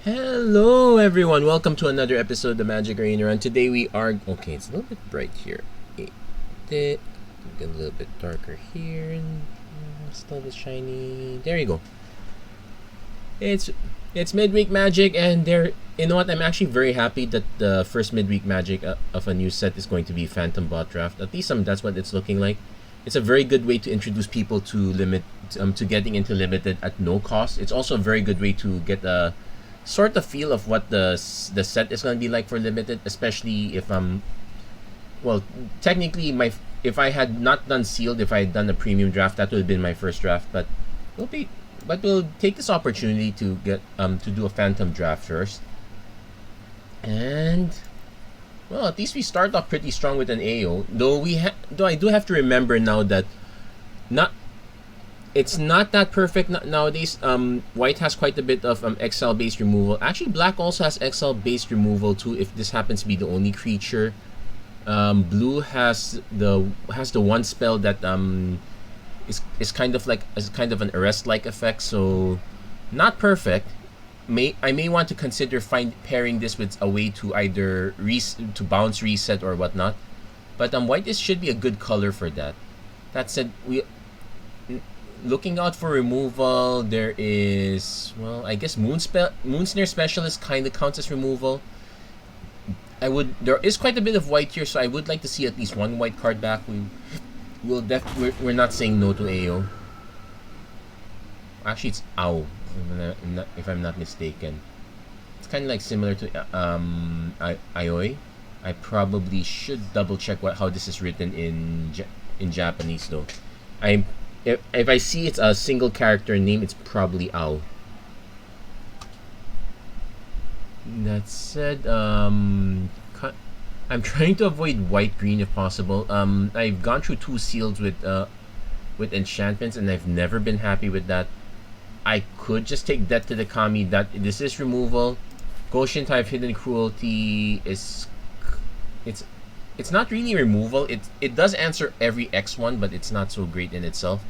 Hello everyone, welcome to another episode of the Magic Arena Run. Today we are... Okay, it's a little bit bright here. Get a little bit darker here and still a bit shiny. There you go. It's Midweek Magic and you know what, I'm actually very happy that the first Midweek Magic of a new set is going to be Phantom Bot Draft. At least that's what it's looking like. It's a very good way to introduce people to getting into Limited at no cost. It's also a very good way to get a sort of feel of what the set is going to be like for Limited, especially if well, technically if I had not done sealed, if I had done a premium draft, that would have been my first draft, but we'll take this opportunity to get to do a phantom draft first. And well, at least we start off pretty strong with an AO, though I do have to remember now that it's not that perfect nowadays. White has quite a bit of XL based removal. Actually, black also has XL based removal too, if this happens to be the only creature. Blue has the one spell that is kind of an arrest like effect, so not perfect. I may want to consider pairing this with a way to either to bounce reset or whatnot. But white should be a good color for that. That said, looking out for removal, there is, well, I guess Moonsnare Specialist kind of counts as removal. There is quite a bit of white here, so I would like to see at least one white card back. We're not saying no to AO. Actually, it's AO, if I'm not mistaken. It's kind of like similar to Aioi. I probably should double check how this is written in Japanese though. If I see it's a single character name, it's probably Ao. That said, I'm trying to avoid white green if possible. I've gone through 2 seals with enchantments, and I've never been happy with that. I could just take Death to the Kami. This is removal. Goshin type Hidden Cruelty is it's not really removal. It does answer every X1, but it's not so great in itself.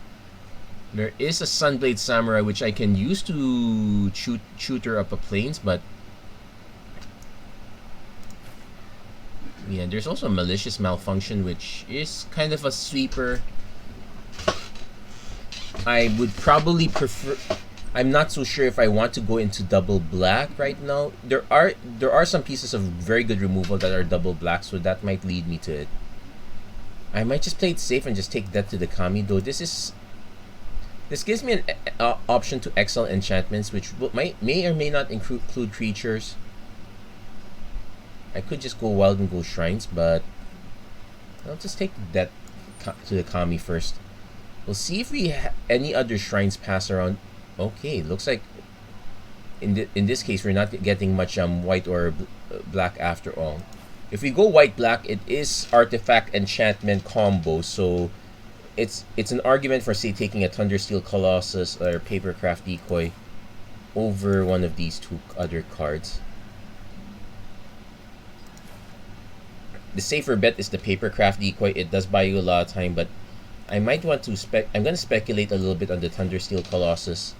There is a Sunblade Samurai which I can use to shooter up a plains, but yeah, there's also a Malicious Malfunction which is kind of a sweeper. I would probably prefer. I'm not so sure if I want to go into double black right now. There are some pieces of very good removal that are double black, so that might lead me to it. I might just play it safe and just take Death to the Kami, though. This gives me an option to XL enchantments, which may or may not include creatures. I could just go wild and go shrines, but I'll just take Death to the Kami first. We'll see if any other shrines pass around. Okay, looks like in this case we're not getting much white or black after all. If we go white black, it is artifact enchantment combo, so it's an argument for, say, taking a Thundersteel Colossus or Papercraft Decoy over one of these 2 other cards. The safer bet is the Papercraft Decoy. It does buy you a lot of time, but I might want to I'm going to speculate a little bit on the Thundersteel Colossus.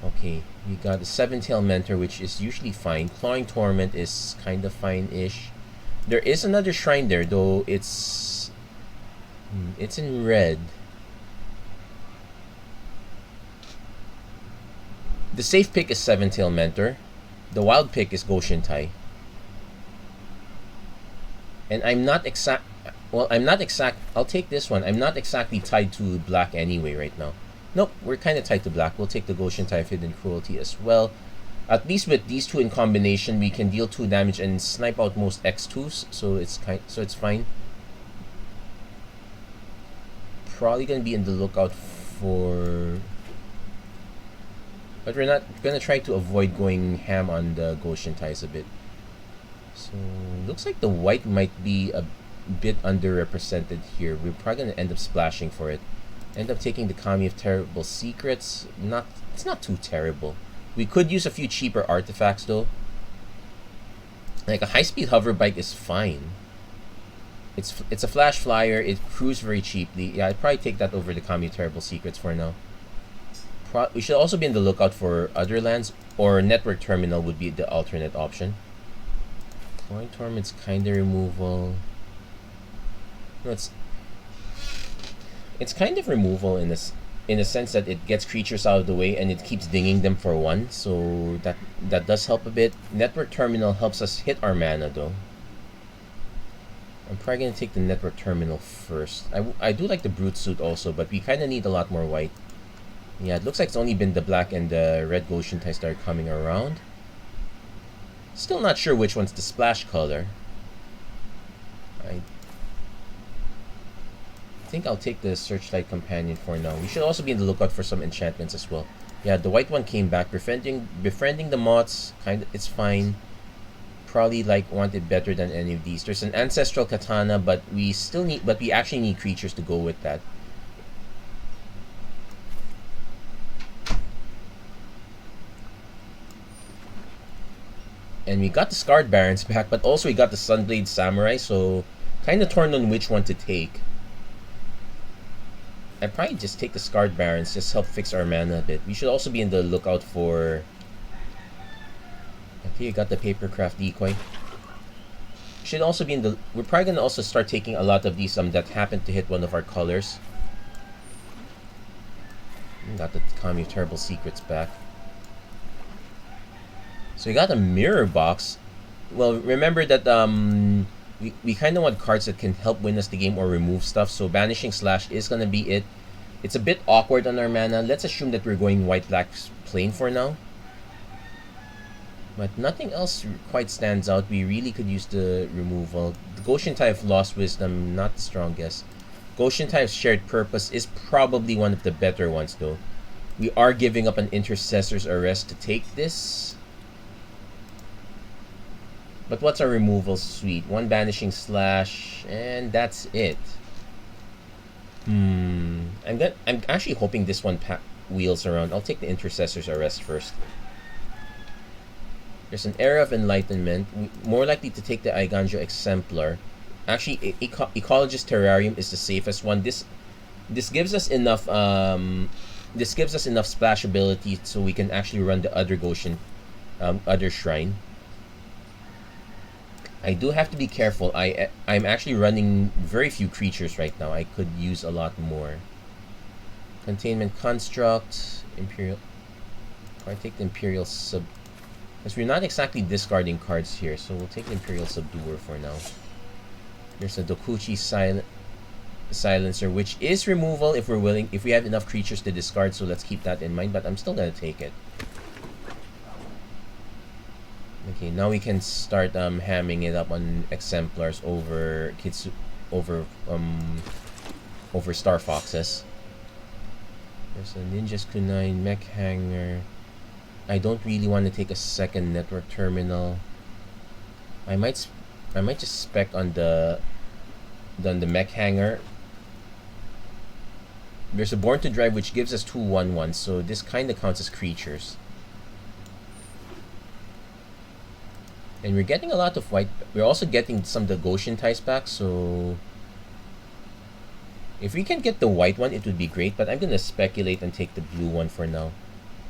Okay, we got the 7-Tail Mentor, which is usually fine. Clawing Torment is kind of fine-ish. There is another shrine there, though it's in red. The safe pick is 7-Tail Mentor. The wild pick is Goshin Tai. And I'll take this one. I'm not exactly tied to black anyway right now. Nope, we're kind of tied to black. We'll take the Goshin Tai Hidden Cruelty as well. At least with these 2 in combination, we can deal 2 damage and snipe out most X2s, so it's fine. Probably gonna be in the lookout for, but we're not gonna try to avoid going ham on the Goshin Tais a bit. So looks like the white might be a bit underrepresented here. We're probably gonna end up splashing for it. End up taking the Kami of Terrible Secrets. It's not too terrible. We could use a few cheaper artifacts though. Like a high-speed hover bike is fine. It's a flash flyer. It crews very cheaply. Yeah, I'd probably take that over the Kami of Terrible Secrets for now. We should also be in the lookout for other lands, or network terminal would be the alternate option. Coin Torment's kind of removal. No, it's kind of removal in a sense that it gets creatures out of the way and it keeps dinging them for 1, so that does help a bit. Network terminal helps us hit our mana though. I'm probably gonna take the network terminal first. I do like the brute suit also, but we kind of need a lot more white. Yeah, it looks like it's only been the black and the red Goshen types that are coming around. Still not sure which one's the splash color. I think I'll take the Searchlight Companion for now. We should also be in the lookout for some enchantments as well. Yeah, the white one came back. Befriending the moths, it's fine. Probably want it better than any of these. There's an Ancestral Katana, but we actually need creatures to go with that. And we got the Scarred Barons back, but also we got the Sunblade Samurai, so kind of torn on which one to take. I'd probably just take the Scarred Barons, just help fix our mana a bit. We should also be in the lookout for... Okay, you got the Papercraft Decoy. Should also be in the... We're probably going to also start taking a lot of these that happen to hit one of our colors. Got the Commutable Secrets back. So we got a mirror box. Well, remember that we kind of want cards that can help win us the game or remove stuff. So Banishing Slash is going to be it. It's a bit awkward on our mana. Let's assume that we're going white-black plain for now. But nothing else quite stands out. We really could use the removal. The Goshen type Lost Wisdom, not the strongest. Goshen type's Shared Purpose is probably one of the better ones though. We are giving up an Intercessor's Arrest to take this. But what's our removal suite? 1 Banishing Slash, and that's it. I'm actually hoping this one wheels around. I'll take the Intercessor's Arrest first. There's an Era of Enlightenment. More likely to take the Eiganjo Exemplar. Actually, Ecologist Terrarium is the safest one. This gives us enough splash ability so we can actually run the other Goshen, other Shrine. I do have to be careful. I'm actually running very few creatures right now. I could use a lot more. Containment Construct, Imperial. I take the Imperial Sub, because we're not exactly discarding cards here, so we'll take the Imperial Subduer for now. There's a Dokuchi Silencer, which is removal if we're willing, if we have enough creatures to discard. So let's keep that in mind. But I'm still gonna take it. Okay, now we can start hamming it up on exemplars over over Star Foxes. There's a Ninja's Kunai, Mech Hanger. I don't really want to take a second network terminal. I might just spec on the Mech Hanger. There's a Born to Drive which gives us 2/1/1, so this kind of counts as creatures. And we're getting a lot of white. We're also getting some of the Goshen types back, so if we can get the white one, it would be great. But I'm gonna speculate and take the blue one for now.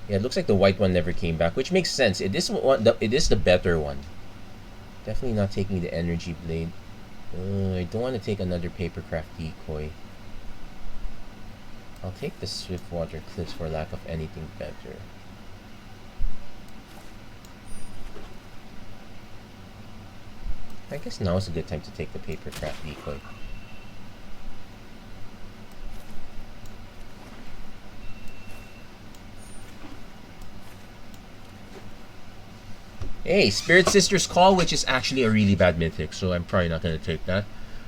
Yeah, it looks like the white one never came back, which makes sense. It is the better one. Definitely not taking the Energy Blade. I don't want to take another Papercraft Decoy. I'll take the Swiftwater Cliffs for lack of anything better. I guess now is a good time to take the Papercraft Decoy. Hey, Spirit Sister's Call, which is actually a really bad mythic, so I'm probably not going to take that.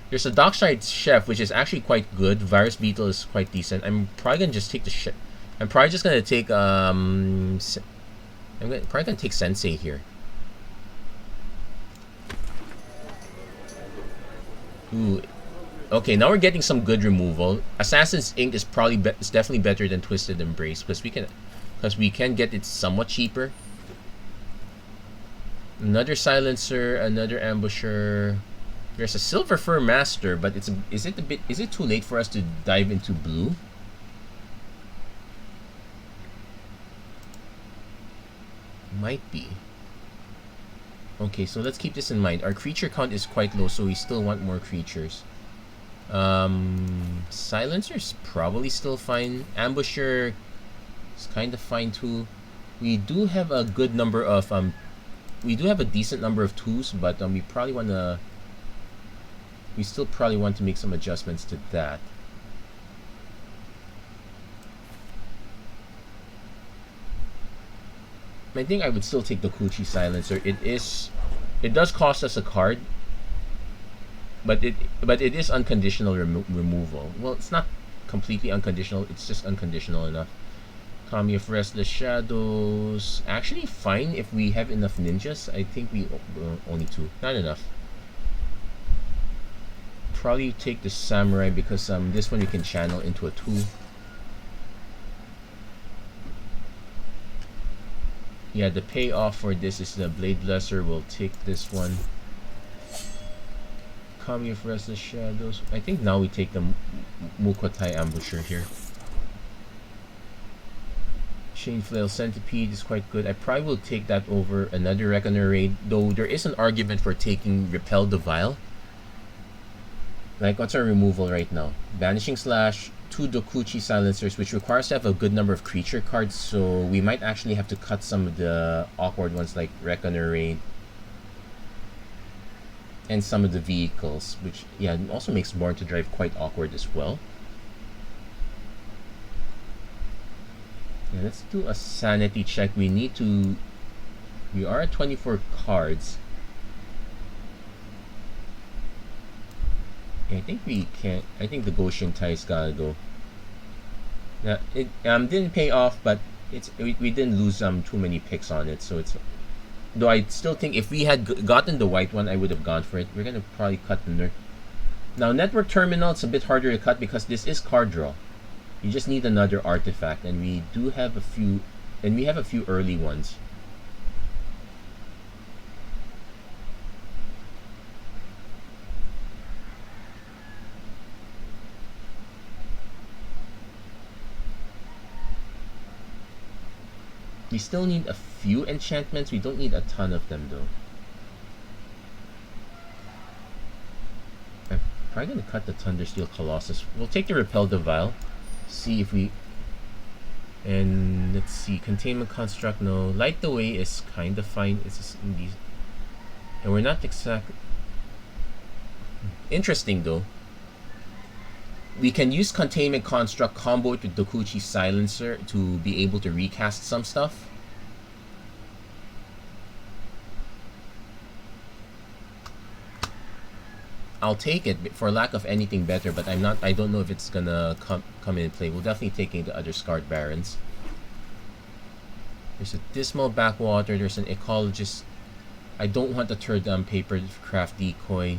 There's a Dockside Chef, which is actually quite good. Virus Beetle is quite decent. I'm probably going to just take the Chef. I'm probably just going to take, probably going to take Sensei here. Ooh. Okay, now we're getting some good removal. Assassin's Ink is is definitely better than Twisted Embrace, because we can get it somewhat cheaper. Another Silencer, another Ambusher. There's a Silver Fur Master, but is it too late for us to dive into blue? Might be. Okay, so let's keep this in mind. Our creature count is quite low, so we still want more creatures. Silencer's probably still fine. Ambusher is kind of fine too. We do have a good number of we do have a decent number of 2s, but we still probably want to make some adjustments to that. I think I would still take the Kuchi Silencer. It does cost us a card, but it is unconditional removal. Well, it's not completely unconditional. It's just unconditional enough. Kami of Restless Shadows. Actually, fine if we have enough ninjas. I think we only 2. Not enough. Probably take the Samurai because this one we can channel into a 2. Yeah, the payoff for this is the Blade Blesser. We'll take this one. Kami of Restless Shadows. I think now we take the Mukotai Ambusher here. Chain Flail Centipede is quite good. I probably will take that over another Reckoner Raid, though there is an argument for taking Repel the Vile. Like, what's our removal right now? Banishing Slash, 2 Dokuchi Silencers, which requires to have a good number of creature cards, so we might actually have to cut some of the awkward ones like Reckoner Raid and some of the vehicles, which, yeah, also makes Born to Drive quite awkward as well. Yeah, let's do a sanity check. We are at 24 cards. I think we can't. I think the Goshen Tai's gotta go. Now, it didn't pay off, but we didn't lose too many picks on it, so it's. Though I still think if we had gotten the white one, I would have gone for it. We're gonna probably cut the nerd. Now, Network Terminal, it's a bit harder to cut because this is card draw. You just need another artifact, and we do have a few, and we have a few early ones. We still need a few enchantments. We don't need a ton of them, though. I'm probably going to cut the Thundersteel Colossus. We'll take the Repel the Vile. See if we... And let's see. Containment Construct, no. Light the Way is kind of fine. It's just in these... And we're not exactly... Interesting, though. We can use Containment Construct combo with Dokuchi Silencer to be able to recast some stuff. I'll take it for lack of anything better, but I don't know if it's gonna come in play. We'll definitely take the other Scarred Barons. There's a Dismal Backwater, there's an Ecologist. I don't want the third Paper Craft Decoy.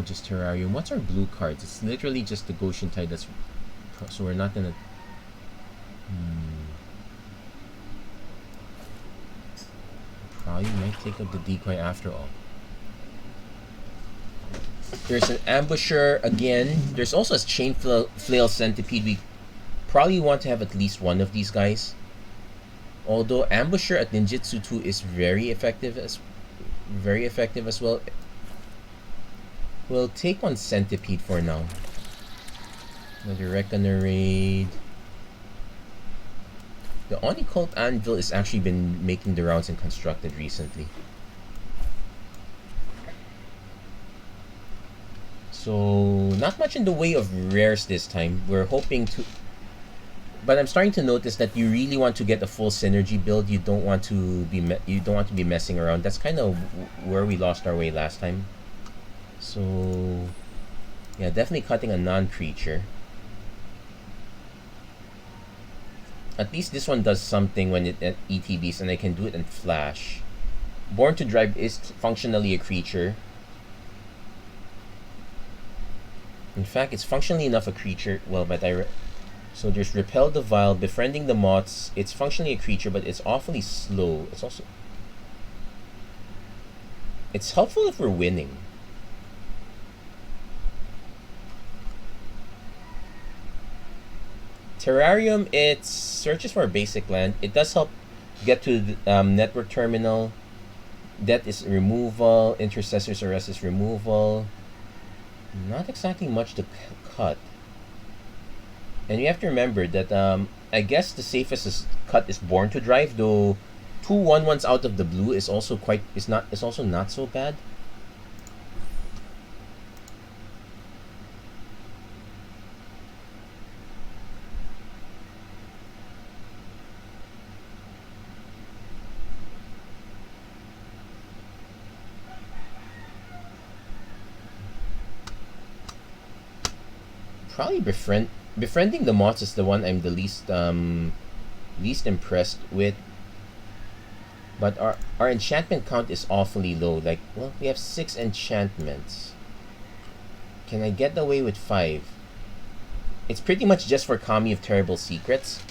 Just Terrarium. What's our blue cards? It's literally just the Goshen Tide. That's so we're not gonna. Probably might take up the decoy after all. There's an Ambusher again. There's also a Chain Flail Centipede. We probably want to have at least one of these guys. Although Ambusher at Ninjutsu 2 is very effective as well. We'll take on Centipede for now. Another Reckoner Raid. The Onicult Anvil has actually been making the rounds and constructed recently. So, not much in the way of rares this time. We're hoping to... But I'm starting to notice that you really want to get a full synergy build. You don't want to be messing around. That's kind of where we lost our way last time. So, yeah, definitely cutting a non-creature. At least this one does something when it ETBs, and I can do it in Flash. Born to Drive is functionally a creature. In fact, it's functionally enough a creature. Well, but so there's Repel the Vile, Befriending the Moths. It's functionally a creature, but it's awfully slow. It's helpful if we're winning. Terrarium, it searches for a basic land. It does help get to the network terminal. Death is removal. Intercessor's Arrest is removal. Not exactly much to cut. And you have to remember that I guess the safest cut is Born to Drive, though 2/1/1s out of the blue is also not so bad. Probably befriending the moths is the one I'm the least impressed with. But our enchantment count is awfully low. Like, well, we have 6 enchantments. Can I get away with 5? It's pretty much just for Kami of Terrible Secrets.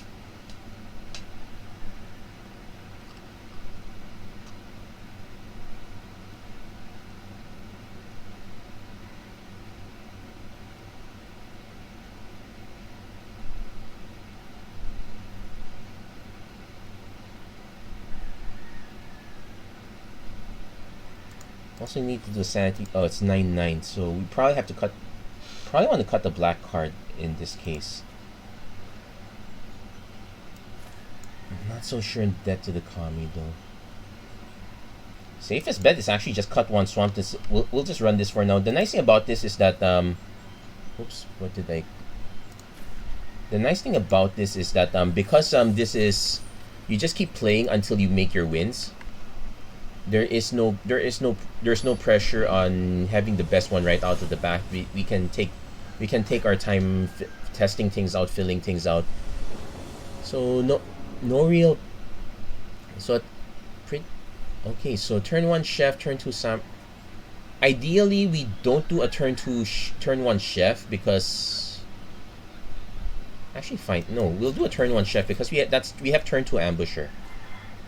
Also need to do sanity. Oh, it's 9/9, so we probably have to cut. Probably want to cut the black card in this case. I'm not so sure in debt to the Kami though. Safest bet is actually just cut one swamp. We'll just run this for now. The nice thing about this is that oops, what did I? The nice thing about this is that because this is, you just keep playing until you make your wins. There's no pressure on having the best one right out of the back. We can take our time testing things out, filling things out. So no real. So okay. So turn 1 chef, turn 2 Sam. Ideally, we don't do a turn 1 chef because. Actually, fine. No, we'll do a turn 1 chef because we have turn 2 ambusher.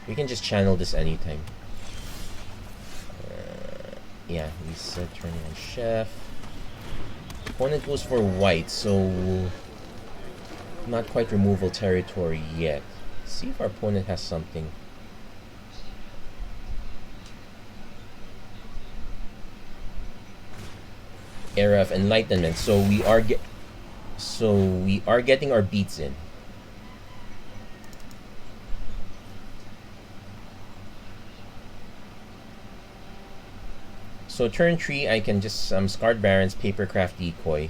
We can just channel this anytime. Yeah, we said turn 1 chef. Opponent goes for white, so not quite removal territory yet. See if our opponent has something. Era of Enlightenment. So we are getting our beats in. So turn 3, I can just Scarred Barons, Papercraft Decoy.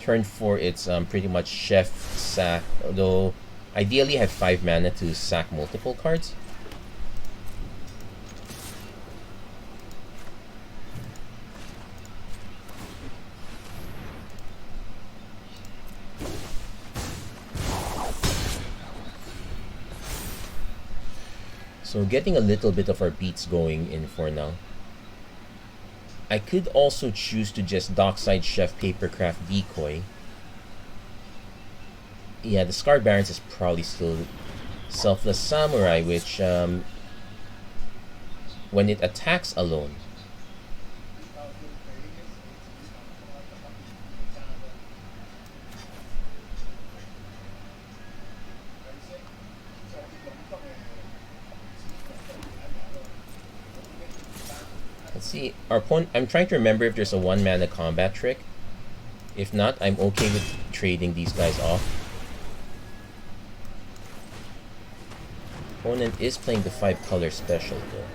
Turn 4, it's pretty much Chef, Sack, although ideally I have 5 mana to sack multiple cards. So getting a little bit of our beats going in for now. I could also choose to just Dockside Chef, Papercraft Decoy. Yeah, the Scarred Barons is probably still Selfless Samurai, which when it attacks alone. Let's see, our opponent. I'm trying to remember if there's a 1 mana combat trick. If not, I'm okay with trading these guys off. Opponent is playing the 5-color special though.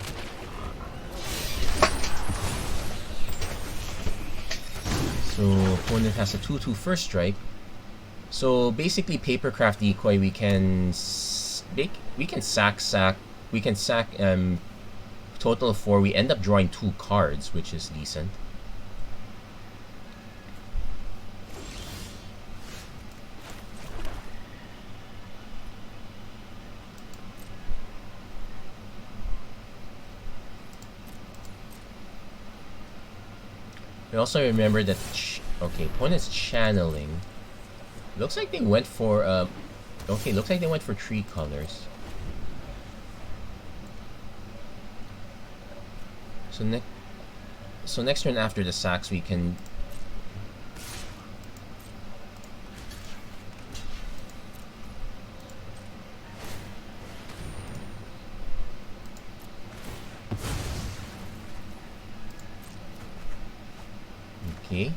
So opponent has a 2/2 first strike. So basically, Papercraft Decoy, we can sack. We can sack total of 4. We end up drawing 2 cards, which is decent. We also remember that okay, opponent's channeling. Looks like they went for okay, looks like they went for 3 colors. So next turn after the sacks, we can Okay.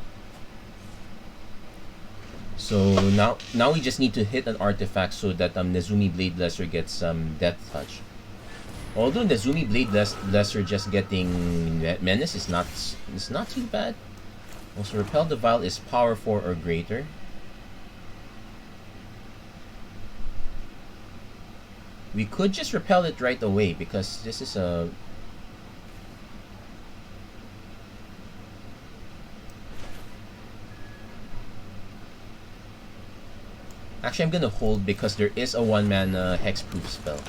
So now we just need to hit an artifact so that Nezumi Blade Lesser gets some Death Touch. Although Nezumi Blade Lesser just getting Menace is not too bad. Also, Repel the Vile is power 4 or greater. We could just repel it right away because this is a... Actually, I'm gonna hold because there is a 1-mana hexproof spell.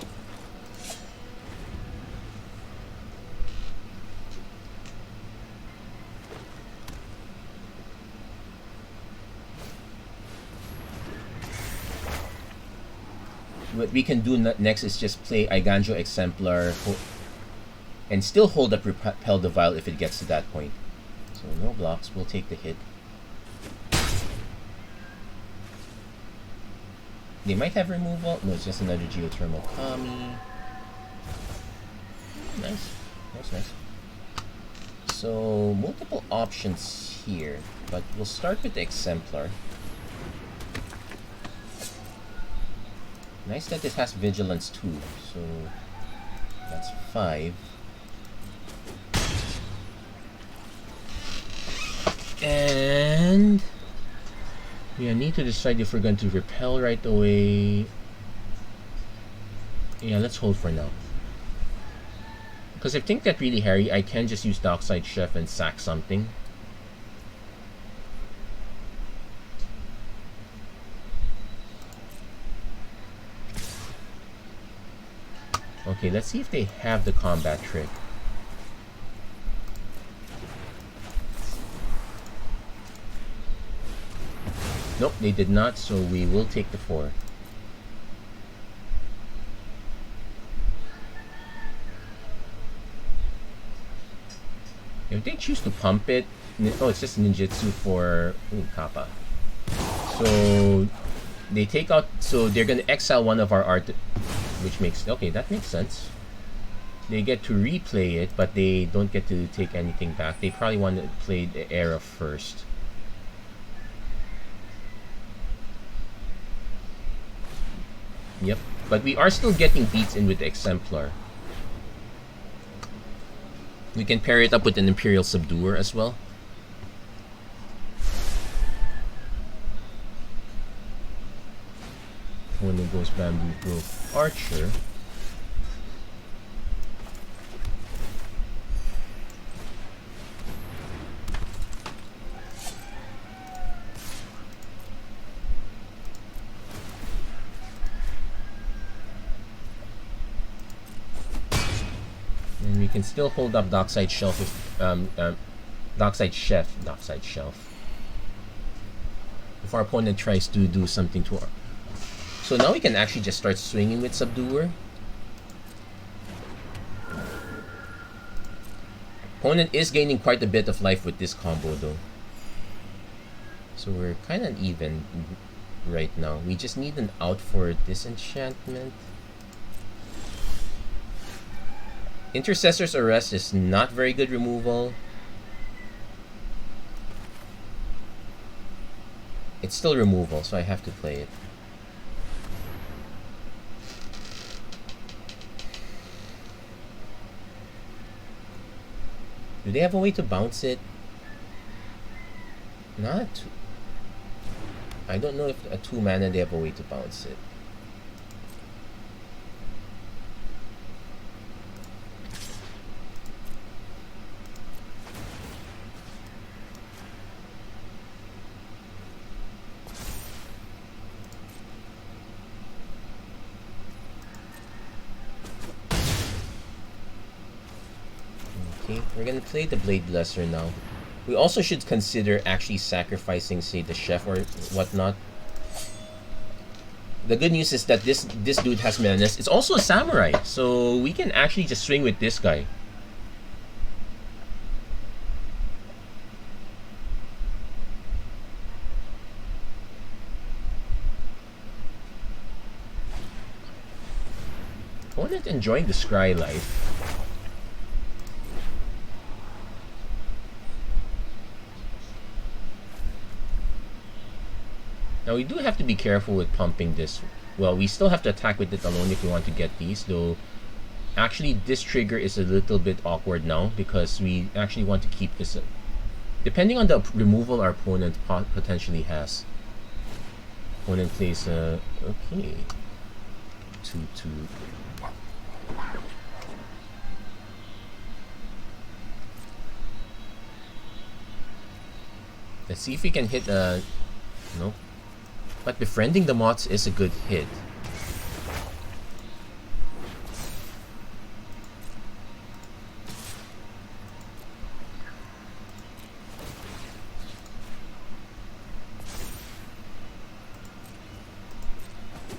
What we can do next is just play Eiganjo Exemplar and still hold up Repel the Vile if it gets to that point. So no blocks, we'll take the hit. They might have removal. No, it's just another Geothermal Kami. Nice. Nice. So multiple options here, but we'll start with the Exemplar. Nice that this has Vigilance too, so that's 5. And we need to decide if we're going to repel right away. Yeah, let's hold for now. Because if things get really hairy, I can just use Dockside Chef and sack something. Okay, let's see if they have the combat trick. Nope, they did not, so we will take the 4. If they choose to pump it... Oh, it's just ninjutsu for... Ooh, Kappa. So... They take out... So they're gonna exile one of our art... Which makes... Okay, that makes sense. They get to replay it, but they don't get to take anything back. They probably want to play the Era first. Yep. But we are still getting beats in with the Exemplar. We can pair it up with an Imperial Subduer as well. When it goes Bamboo Grove Archer. And we can still hold up Dockside Shelf if Dockside Chef if our opponent tries to do something to our... So now we can actually just start swinging with Subduer. Opponent is gaining quite a bit of life with this combo though. So we're kind of even right now. We just need an out for Disenchantment. Intercessor's Arrest is not very good removal. It's still removal, so I have to play it. Do they have a way to bounce it? Not. I don't know if a 2-mana they have a way to bounce it. We're gonna play the Blade Lesser now. We also should consider actually sacrificing, say, the Chef or whatnot. The good news is that this dude has Menace. It's also a Samurai, so we can actually just swing with this guy. Opponent enjoying the Scry life. Now we do have to be careful with pumping this. Well, we still have to attack with it alone if we want to get these, though actually this trigger is a little bit awkward now because we actually want to keep this depending on the removal our opponent potentially has. Opponent plays okay, 2-2. Let's see if we can hit no, but befriending the moths is a good hit.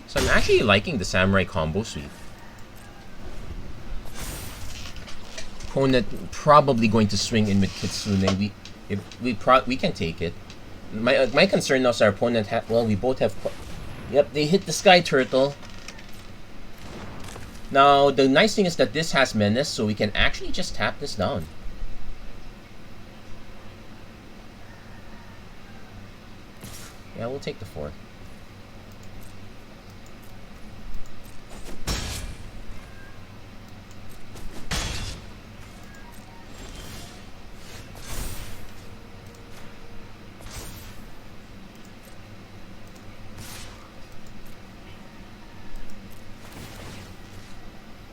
So I'm actually liking the samurai combo suite. Opponent probably going to swing in with Kitsune. We can take it. My concern now is our opponent well, we both have. Yep, they hit the Sky Turtle. Now the nice thing is that this has menace, so we can actually just tap this down. Yeah, we'll take the 4.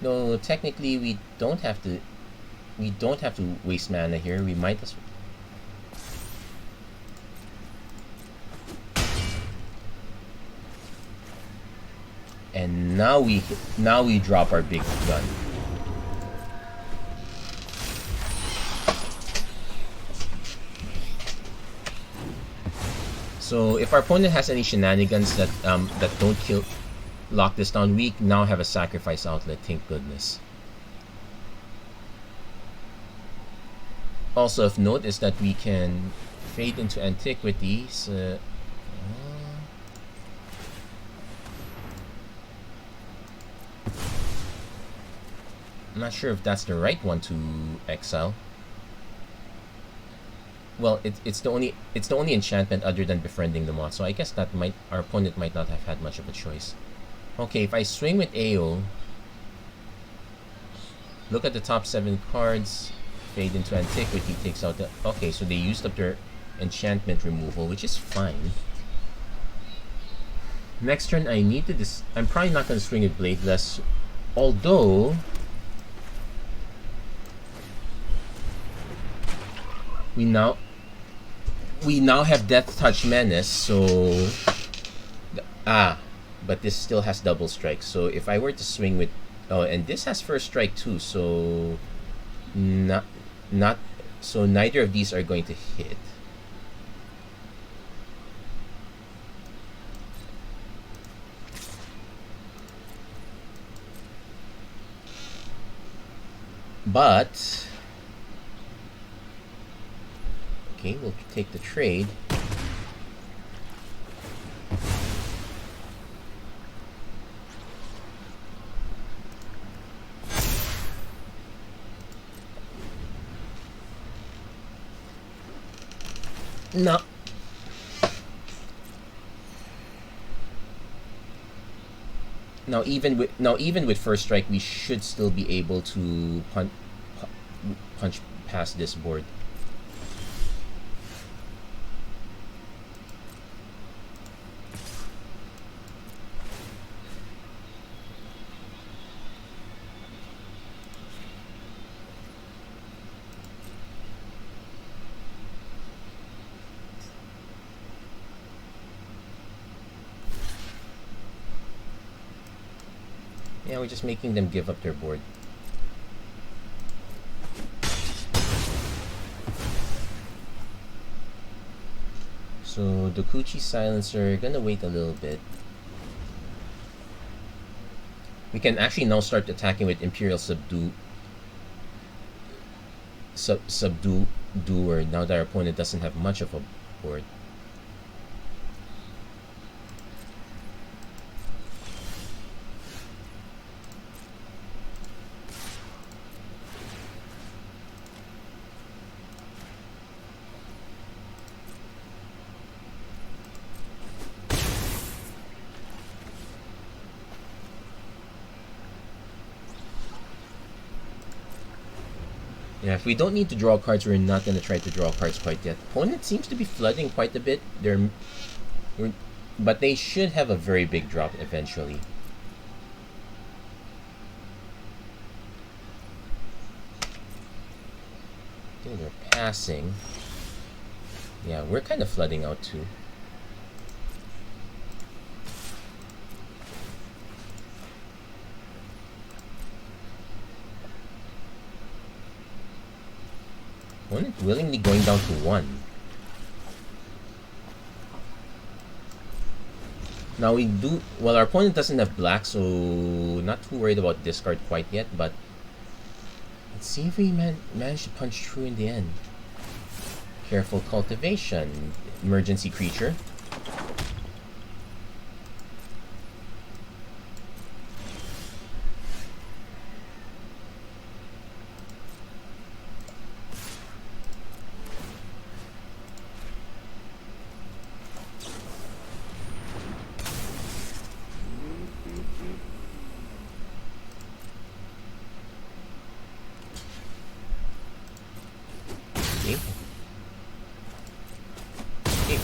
No, technically we don't have to waste mana here. We might as well. And now we drop our big gun. So if our opponent has any shenanigans that don't lock this down, we now have a sacrifice outlet, thank goodness. Also of note is that we can fade into antiquities. I'm not sure if that's the right one to exile. Well, it's the only enchantment other than befriending the moth, so I guess that our opponent might not have had much of a choice. Okay, if I swing with AO, look at the top 7 cards, fade into antiquity, takes out the... Okay, so they used up their enchantment removal, which is fine. Next turn, I need to... I'm probably not going to swing with Bladeless, although... We now have Death Touch Menace, so... But this still has double strike, so if I were to swing with... Oh, and this has first strike too, so... So neither of these are going to hit. But... Okay, we'll take the trade. No. Now even with first strike, we should still be able to punch past this board. Yeah, we're just making them give up their board. So the Kuchi Silencer, gonna wait a little bit. We can actually now start attacking with Imperial Subduer now that our opponent doesn't have much of a board. Yeah, if we don't need to draw cards, we're not going to try to draw cards quite yet. Opponent seems to be flooding quite a bit. But they should have a very big drop eventually. Okay, they're passing. Yeah, we're kind of flooding out too. Opponent willingly going down to 1. Now we do... Well, our opponent doesn't have black, so not too worried about discard quite yet, but... Let's see if we manage to punch through in the end. Careful cultivation. Emergency creature.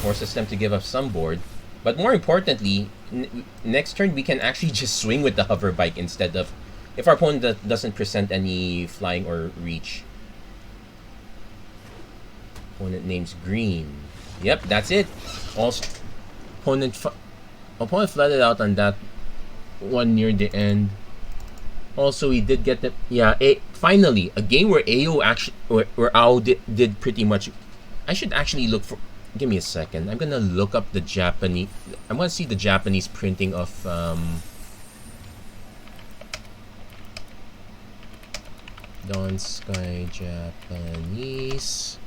Forces them to give up some board, but more importantly, next turn we can actually just swing with the hover bike instead of, if our opponent doesn't present any flying or reach. Opponent names green. Yep, that's it. Also, opponent flooded out on that one near the end. Also, we did get the finally a game where AO actually where AO did pretty much. I should actually look for. Give me a second. I'm gonna look up the Japanese. I want to see the Japanese printing of Dawn Sky Japanese.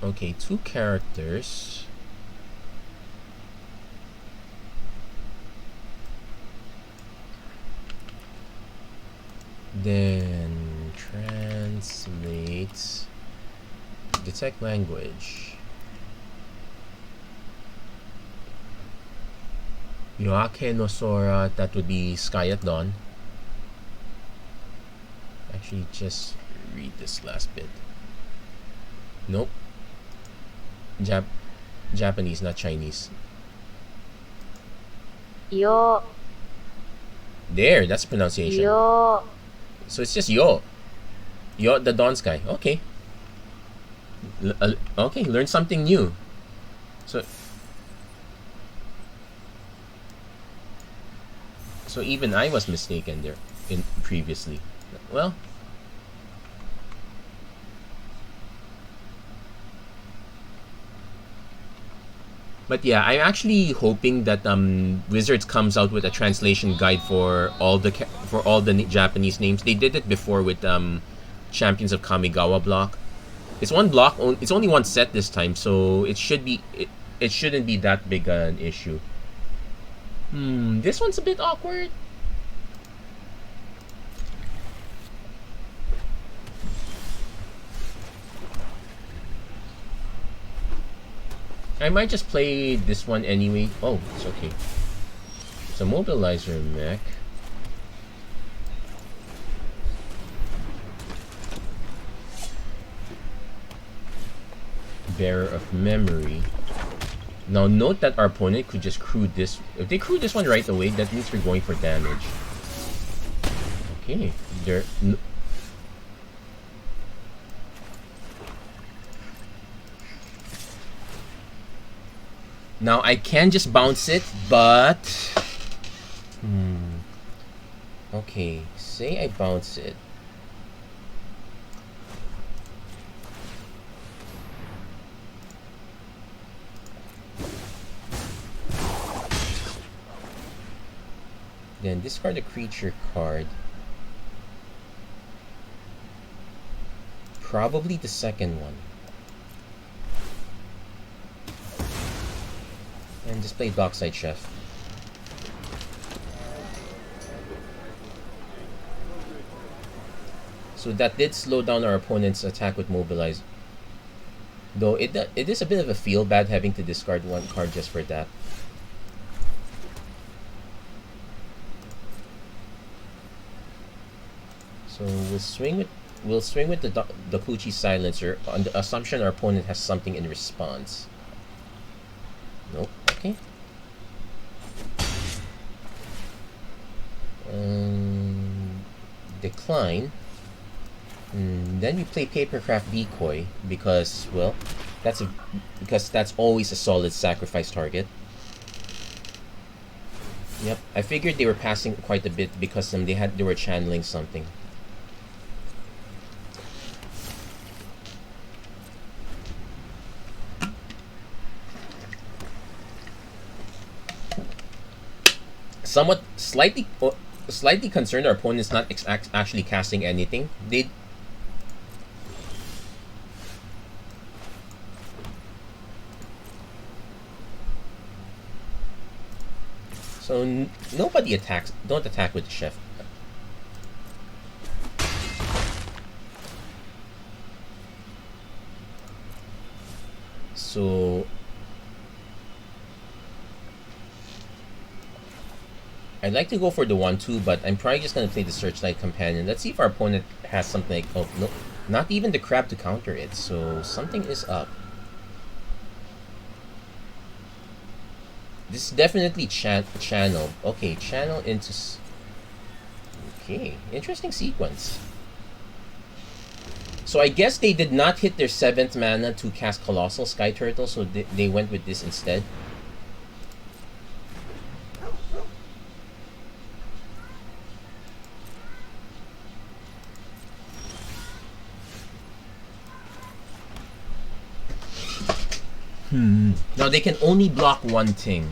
Okay, 2 characters. Then translate. Detect language. Yoake no Sora, that would be Sky at Dawn. Actually, just read this last bit. Nope. Japanese, not Chinese. Yo. There, that's the pronunciation. Yo. So it's just Yo. Yo, the Dawn Sky. Okay. Okay, learn something new. So even I was mistaken there previously. Well, but yeah, I'm actually hoping that Wizards comes out with a translation guide for all the Japanese names. They did it before with Champions of Kamigawa block. It's one block. It's only one set this time, so it should be. It shouldn't be that big an issue. This one's a bit awkward. I might just play this one anyway. Oh, it's okay. It's a mobilizer mech. Bearer of Memory. Now note that our opponent could just crew this. If they crew this one right away, that means we're going for damage. Okay, now I can just bounce it, but okay, say I bounce it. Then discard a creature card. Probably the second one. And display Dockside Chef. So that did slow down our opponent's attack with Mobilize. Though it is a bit of a feel bad having to discard one card just for that. So we'll swing with the Pucci Silencer on the assumption our opponent has something in response. Nope. Okay. Decline. Then we play Papercraft Decoy because, well, that's always a solid sacrifice target. Yep, I figured they were passing quite a bit because they were channeling something. Slightly concerned our opponent's not actually casting anything. So nobody attacks. Don't attack with the chef. So I'd like to go for the 1-2, but I'm probably just gonna play the Searchlight Companion. Let's see if our opponent has something like, oh no, not even the crab to counter it. So something is up. This is definitely channel. Okay, channel into. Okay, interesting sequence. So I guess they did not hit their 7th mana to cast Colossal Sky Turtle, so they went with this instead. Now they can only block one thing.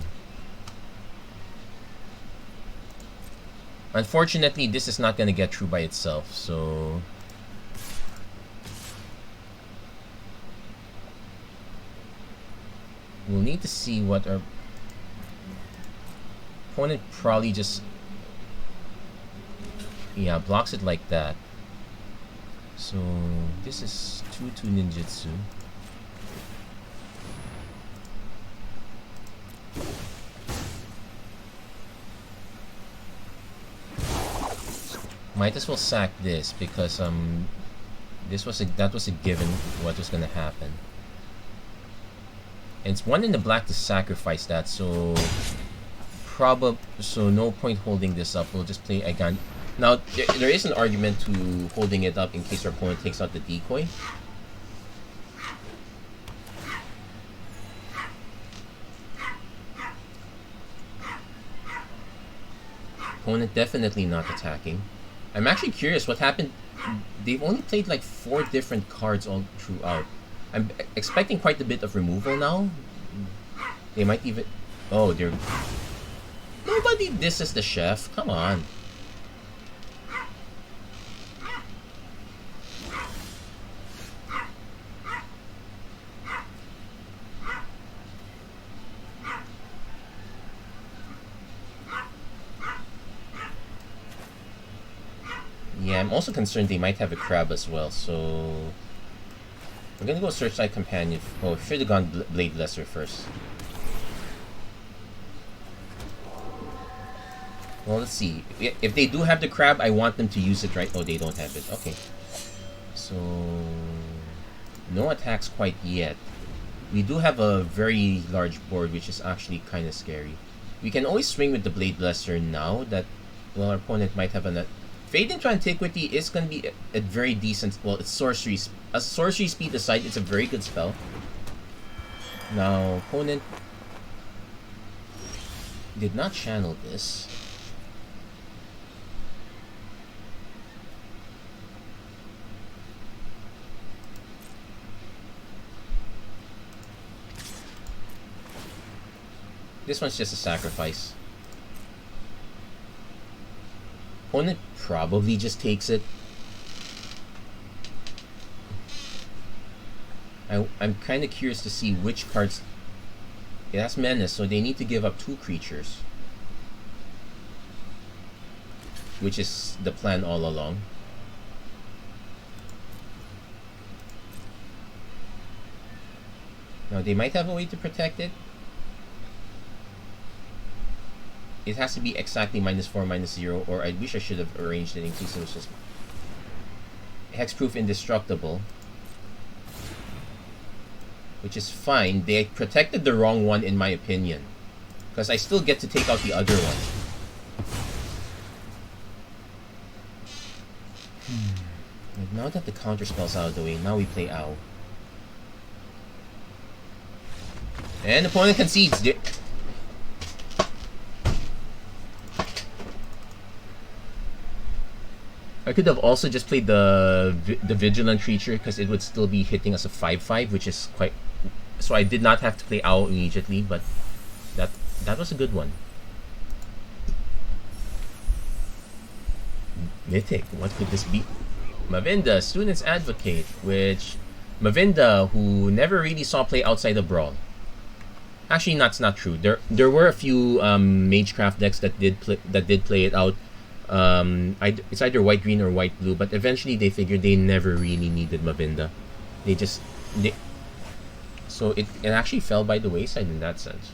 Unfortunately, this is not going to get through by itself, so we'll need to see what our opponent probably just, yeah, blocks it like that. So this is 2/2 ninjutsu. Might as well sack this because that was a given what was gonna happen. And it's 1 in the black to sacrifice that, so no point holding this up. We'll just play again. Now there is an argument to holding it up in case our opponent takes out the decoy. Opponent definitely not attacking. I'm actually curious what happened. They've only played like 4 different cards all throughout. I'm expecting quite a bit of removal now. They might even... Oh, they're... Nobody disses the chef. Come on. Yeah, I'm also concerned they might have a crab as well, so we're gonna go Searchlight Companion. Oh, should have gone Blade Lesser first. Well, let's see. If they do have the crab, I want them to use it right. Oh, they don't have it. Okay. So no attacks quite yet. We do have a very large board, which is actually kind of scary. We can always swing with the Blade Lesser now that, well, our opponent might have a... Fade into Antiquity is going to be a very decent... Well, it's sorcery. As sorcery speed aside, it's a very good spell. Now, opponent did not channel this. This one's just a sacrifice. Opponent probably just takes it. I'm kind of curious to see which cards... It has Menace, so they need to give up 2 creatures. Which is the plan all along. Now they might have a way to protect it. It has to be exactly -4, -0, or I wish I should have arranged it in case it was just... hexproof indestructible, which is fine. They protected the wrong one in my opinion, because I still get to take out the other one. Now that the counter spell's out of the way, now we play Ow. And opponent concedes. I could have also just played the Vigilant Creature, because it would still be hitting us a 5/5, which is quite... So I did not have to play Owl immediately, but that was a good one. Mythic, what could this be? Mavinda, Student's Advocate, which... Mavinda, who never really saw play outside of Brawl. Actually, that's not true. There were a few Magecraft decks that did play it out. It's either white green or white blue, but eventually they figured they never really needed Mavinda. So it actually fell by the wayside in that sense.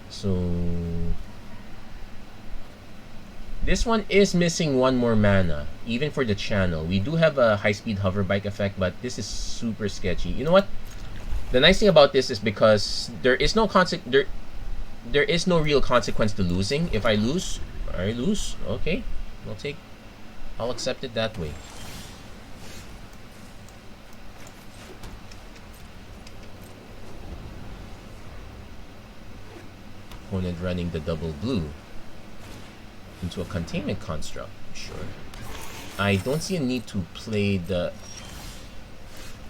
So this one is missing one more mana, even for the channel. We do have a high-speed hover bike effect, but this is super sketchy. You know what? The nice thing about this is because there is no real consequence to losing. If I lose, I lose. Okay, I'll accept it that way. Opponent running the double blue into a containment construct. Sure. I don't see a need to play the...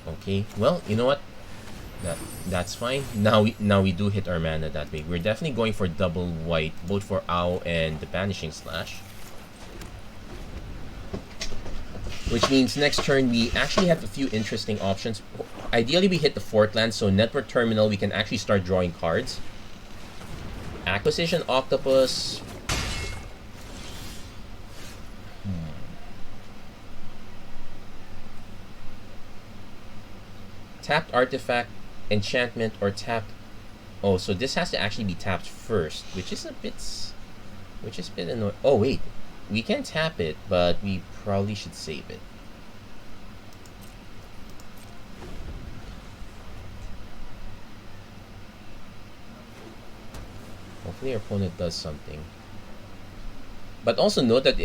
Okay, well, you know what? That's fine. Now we do hit our mana that way. We're definitely going for double white, both for Ow and the Banishing Slash. Which means next turn we actually have a few interesting options. Ideally we hit the 4th land, so Network Terminal we can actually start drawing cards. Acquisition Octopus. Tapped Artifact, Enchantment, or tapped... Oh, so this has to actually be tapped first, which is a bit annoying. Oh wait, we can tap it, but we probably should save it. Hopefully our opponent does something. But also note that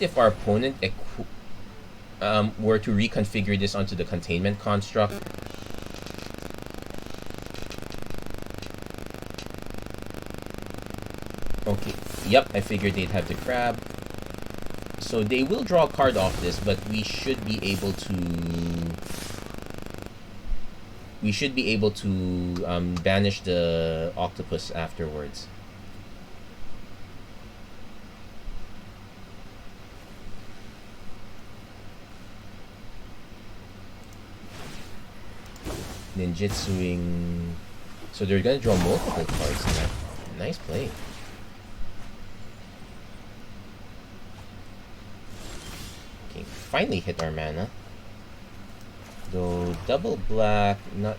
if our opponent were to reconfigure this onto the containment construct, okay, yep, I figured they'd have the crab. So they will draw a card off this, but we should be able to banish the octopus afterwards. Ninjutsuing. So they're gonna draw multiple cards in that. Nice play. Okay, finally hit our mana. Though double black, not...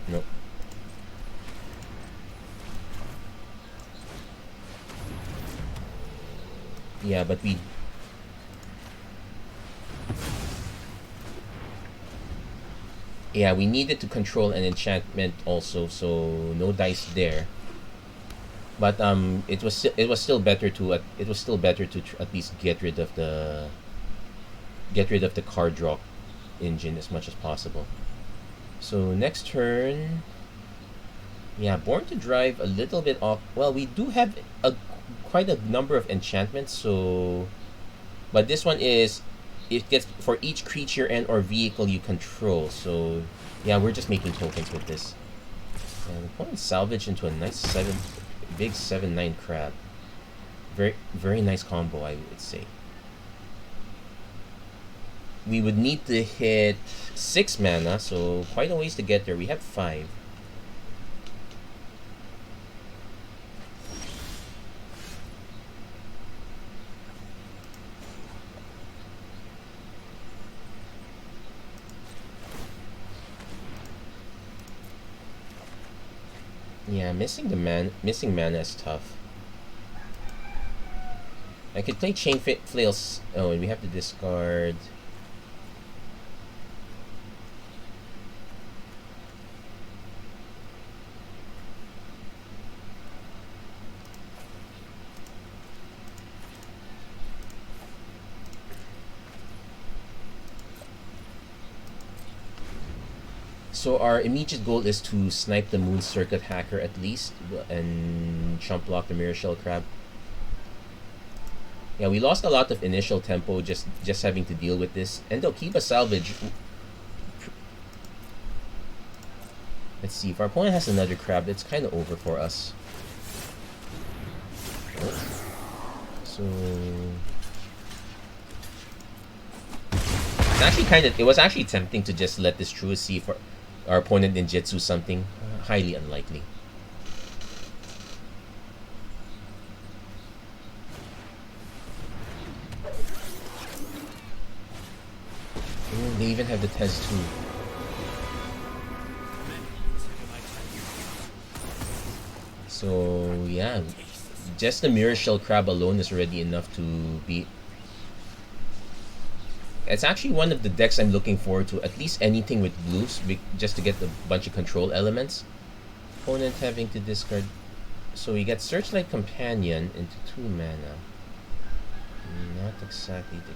Nope. Yeah, but we... Yeah, we needed to control an enchantment also, so no dice there. But it was still better to at least get rid of the card draw engine as much as possible. So next turn, yeah, Born to Drive a little bit off. Well, we do have quite a number of enchantments, so, but this one is, it gets for each creature and or vehicle you control. So yeah, we're just making tokens with this. And opponent salvage into a nice big 7/9 crab. Very nice combo, I would say. We would need to hit 6 mana, so quite a ways to get there. We have 5. Yeah, missing mana is tough. I could play Chain Flails. Oh, and we have to discard. So our immediate goal is to snipe the Moon Circuit Hacker at least, and chump block the Mirror Shell Crab. Yeah, we lost a lot of initial tempo just having to deal with this. And they'll keep a salvage. Let's see, if our opponent has another crab, it's kind of over for us. So it was actually tempting to just let this through, see if our opponent ninjutsu something. Highly unlikely. Oh, they even have the test too. So yeah, just the Mirror Shell Crab alone is already enough to beat. It's actually one of the decks I'm looking forward to. At least anything with blues, just to get a bunch of control elements. Opponent having to discard. So we get Searchlight Companion into 2 mana. Not exactly the...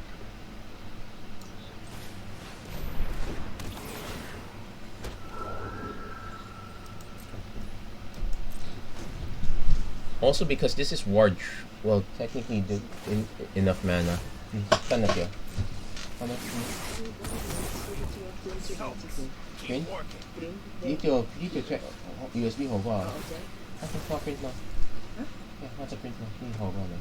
Also because this is ward... Well, technically enough mana. How much? Print? Dito check USB 好啩？它個 print 嘛？呀，我隻 print 嘛，邊好啩你？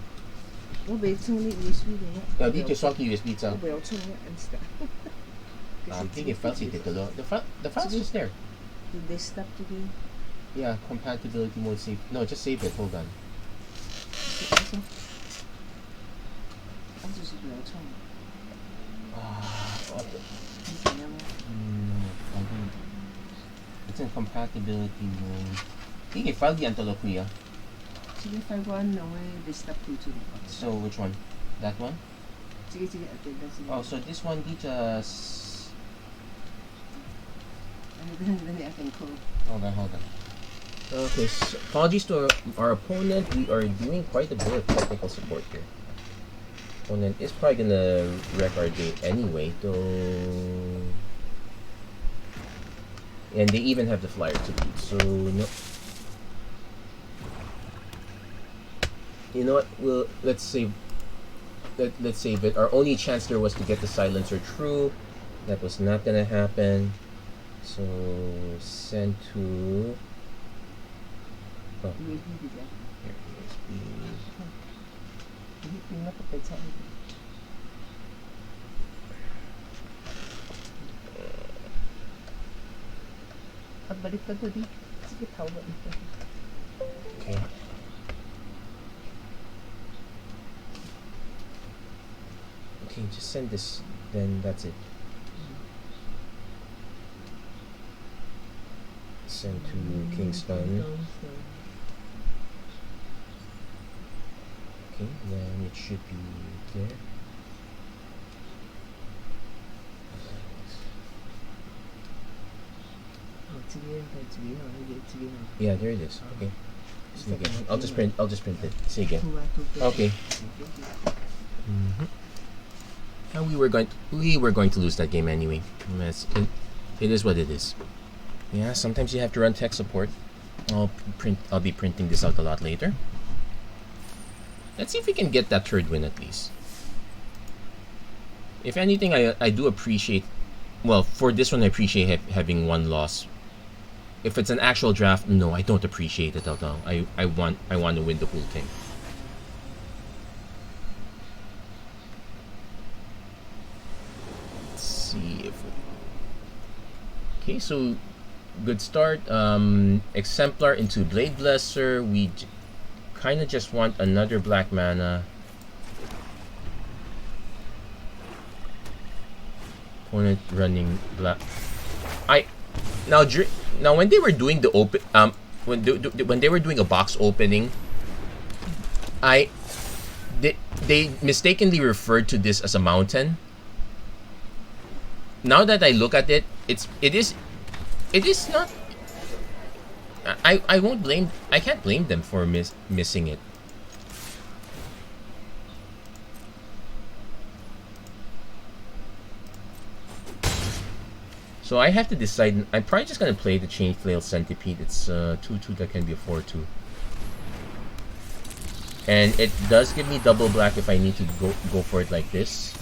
我未充啲 USB 嘅。有啲隻 socket USB 就。我有充嘅 Insta。I think it felt it though. The file's just there. Did they stop to be? Yeah, compatibility mode save. No, just save it. Hold on. 我就是不要充。It's in compatibility mode. Sige, file di antolo kuya. Sige, file ko ano they stop to. So which one? That one? Sige, okay, that's it. Oh, so this one he just... Then I can call. Hold on. Okay, so apologies to our opponent. We are doing quite a bit of technical support here. Opponent is probably gonna wreck our day anyway, though. And they even have the flyer to beat, so no. You know what? Let's save it. Our only chance there was to get the silencer true. That was not gonna happen. So send to. Oh. Here, USB. Okay. Okay, just send this, then that's it. Send to Kingston. Okay, then it should be there. Yeah, there it is. Okay. See again. I'll just print it. See again. Okay. And we were going to lose that game anyway. It is what it is. Yeah, sometimes you have to run tech support. I'll be printing this out a lot later. Let's see if we can get that third win at least. If anything, I do appreciate. Well, for this one, I appreciate having one loss. If it's an actual draft, no, I don't appreciate it at all. I want to win the whole thing. Let's see if we... Okay, so good start. Exemplar into Blade Blesser. We kind of just want another black mana. Opponent running black. Now when they were doing the open when they were doing a box opening, I they mistakenly referred to this as a mountain. Now that I look at it, it is not. I won't blame. I can't blame them for missing it. So I have to decide. I'm probably just gonna play the Chain Flail Centipede. It's 2/2 that can be a 4/2, and it does give me double black if I need to go for it like this.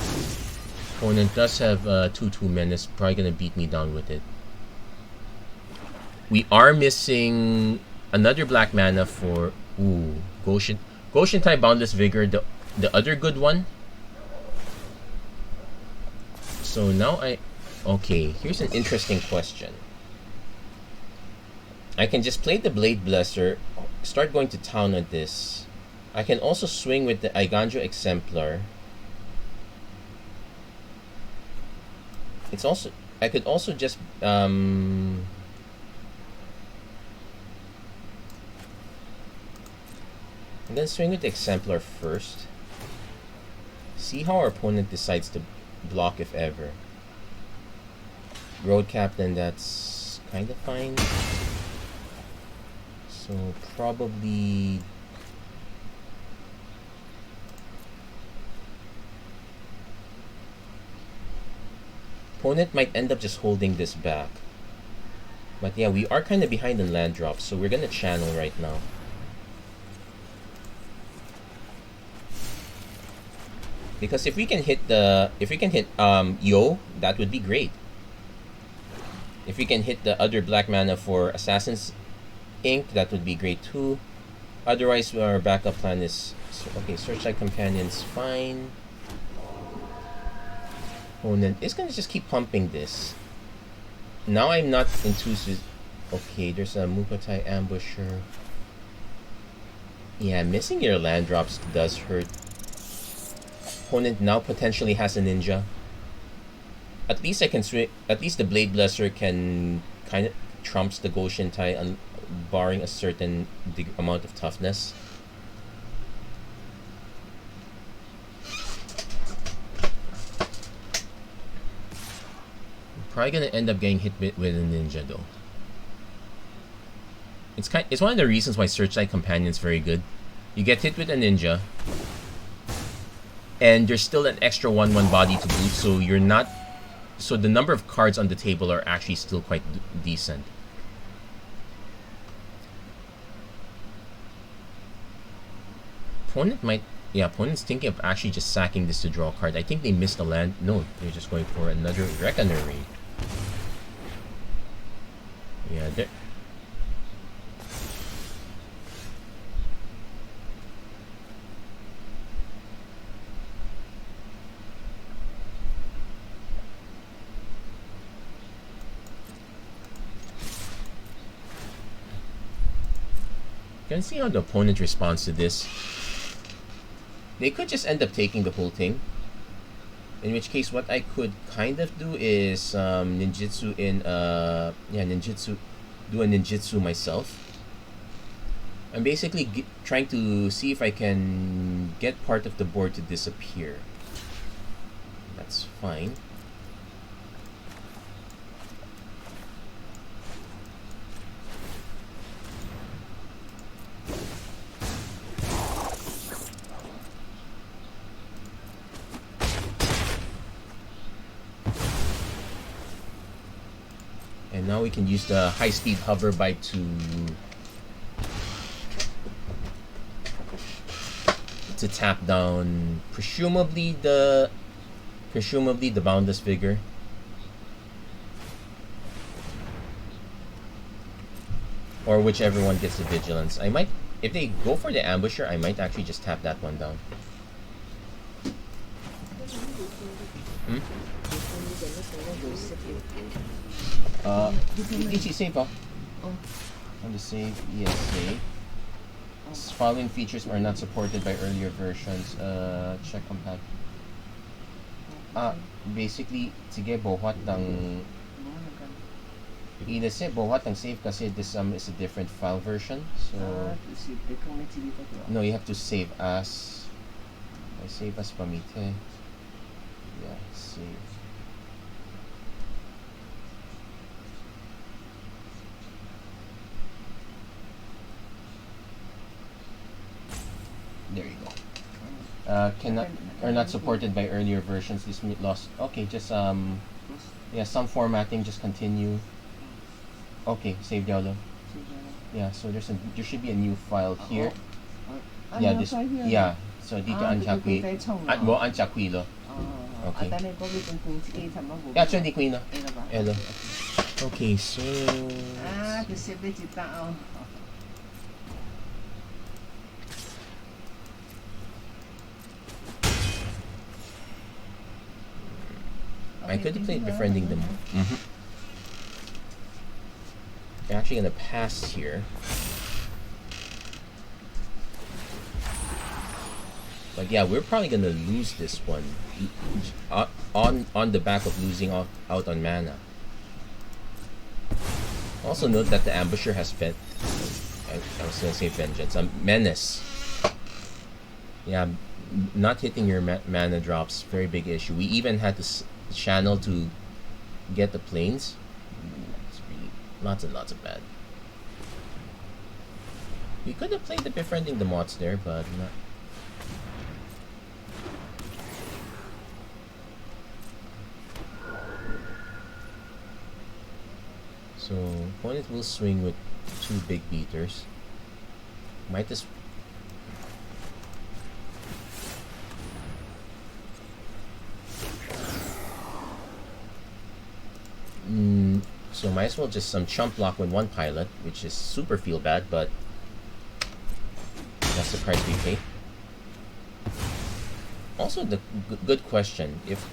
Opponent does have 2/2 menace. Probably gonna beat me down with it. We are missing another black mana for Goshen Tai Boundless Vigor, the other good one. So now okay, here's an interesting question. I can just play the Blade Blesser, start going to town on this. I can also swing with the Eiganjo Exemplar. I could also just and then swing with the Exemplar first. See how our opponent decides to block, if ever. Road Captain, that's kind of fine. So probably opponent might end up just holding this back. But yeah, we are kind of behind in land drops, so we're gonna channel right now. Because if we can hit Yo, that would be great. If we can hit the other black mana for Assassin's Ink, that would be great too. Otherwise, our backup plan is okay. Searchlight Companion's fine. Opponent is gonna just keep pumping this. Now I'm not into. Okay, there's a Mukotai Ambusher. Yeah, missing your land drops does hurt. Opponent now potentially has a ninja. At least I can swing. At least the Blade Blesser can kind of trumps the Goshen Tai, barring a certain amount of toughness. I'm probably gonna end up getting hit with a ninja though. It's one of the reasons why Searchlight Companion is very good. You get hit with a ninja, and there's still an extra 1/1 body to boot, so you're not. So the number of cards on the table are actually still quite decent. Opponent's thinking of actually just sacking this to draw a card. I think they missed a land. No, they're just going for another Reckoner Raid. Yeah, they're... Can see how the opponent responds to this. They could just end up taking the whole thing. In which case, what I could kind of do is ninjutsu do a ninjutsu myself. I'm basically trying to see if I can get part of the board to disappear. That's fine. And now we can use the high-speed hover bike to tap down presumably the Boundless Vigor. Or whichever one gets the Vigilance. I might, if they go for the Ambusher, I might actually just tap that one down. DC save on the save, yes save. Following features are not supported by earlier versions. Check compact. Basically, sige buhat ng Inese, buhat ang save kasi this is a different file version. So no, you have to save as. I save as pamite. Yeah, save. There you go. Cannot are not supported by earlier versions. This lost. Okay, just yeah, some formatting. Just continue. Okay, save YOLO. Yeah, so there should be a new file here. Yeah, this yeah. So dito anchakwi. Mo anchakwi lo. Okay. Yeah, so di queen. Hello. Okay, so. I could have played befriending them. I'm actually gonna pass here. But yeah, we're probably gonna lose this one on the back of losing out on mana. Also note that the ambusher has I was gonna say vengeance. Menace. Yeah, not hitting your mana drops, very big issue. We even had to channel to get the planes. It's really lots and lots of bad. We could have played the befriending the mods there, but not. So opponent will swing with 2 big beaters. Might just so might as well just some chump block with 1 pilot, which is super feel bad, but that's the price we pay. Also, the good question, if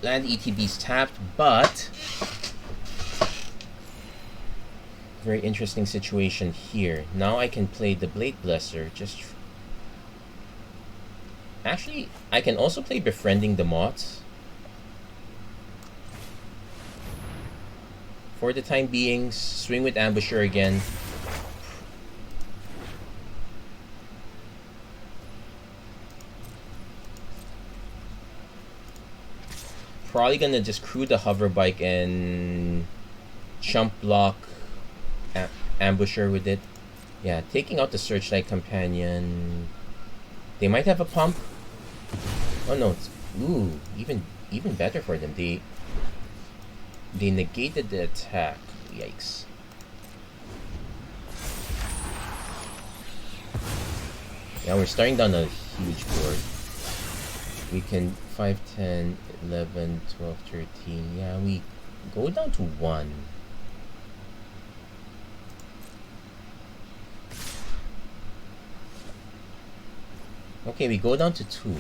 land ETB's tapped, but very interesting situation here. Now I can play the Blade Blesser. Actually, I can also play befriending the mods. For the time being, swing with ambusher again. Probably gonna just crew the hover bike and chump block ambusher with it. Yeah, taking out the searchlight companion. They might have a pump. Oh no! Even better for them. They negated the attack. Yikes! Yeah, we're starting down a huge board. We can 5, 10, 11, 12, 13. Yeah, we go down to 1. Okay, we go down to 2.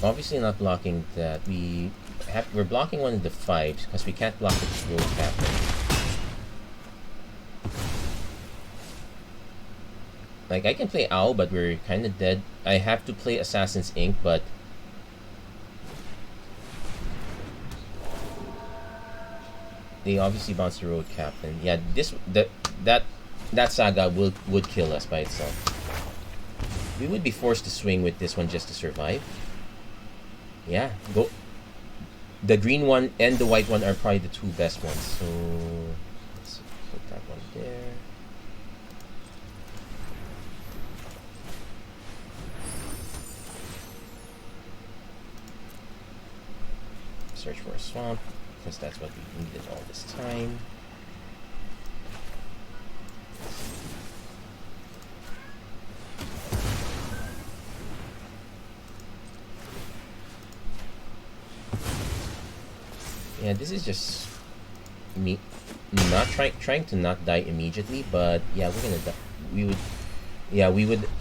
Obviously not blocking that. We're blocking one of the 5s because we can't block the road captain. Like, I can play Owl, but we're kind of dead. I have to play Assassin's Ink, but they obviously bounce the road captain. Yeah, that saga would kill us by itself. We would be forced to swing with this one just to survive. Yeah, go. The green one and the white one are probably the 2 best ones. So let's put that one there. Search for a swamp, because that's what we needed all this time. Yeah, this is just me not trying to not die immediately, but yeah, we're gonna die.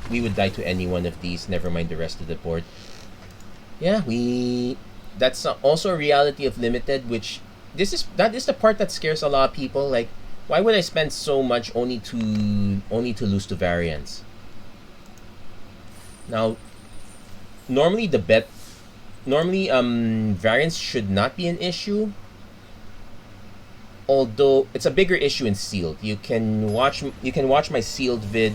We would die to any one of these, never mind the rest of the board. Yeah, that's also a reality of limited, which that is the part that scares a lot of people. Like, Why would I spend so much only to lose to variance? Now, normally variance should not be an issue. Although it's a bigger issue in sealed. You can watch my sealed vid.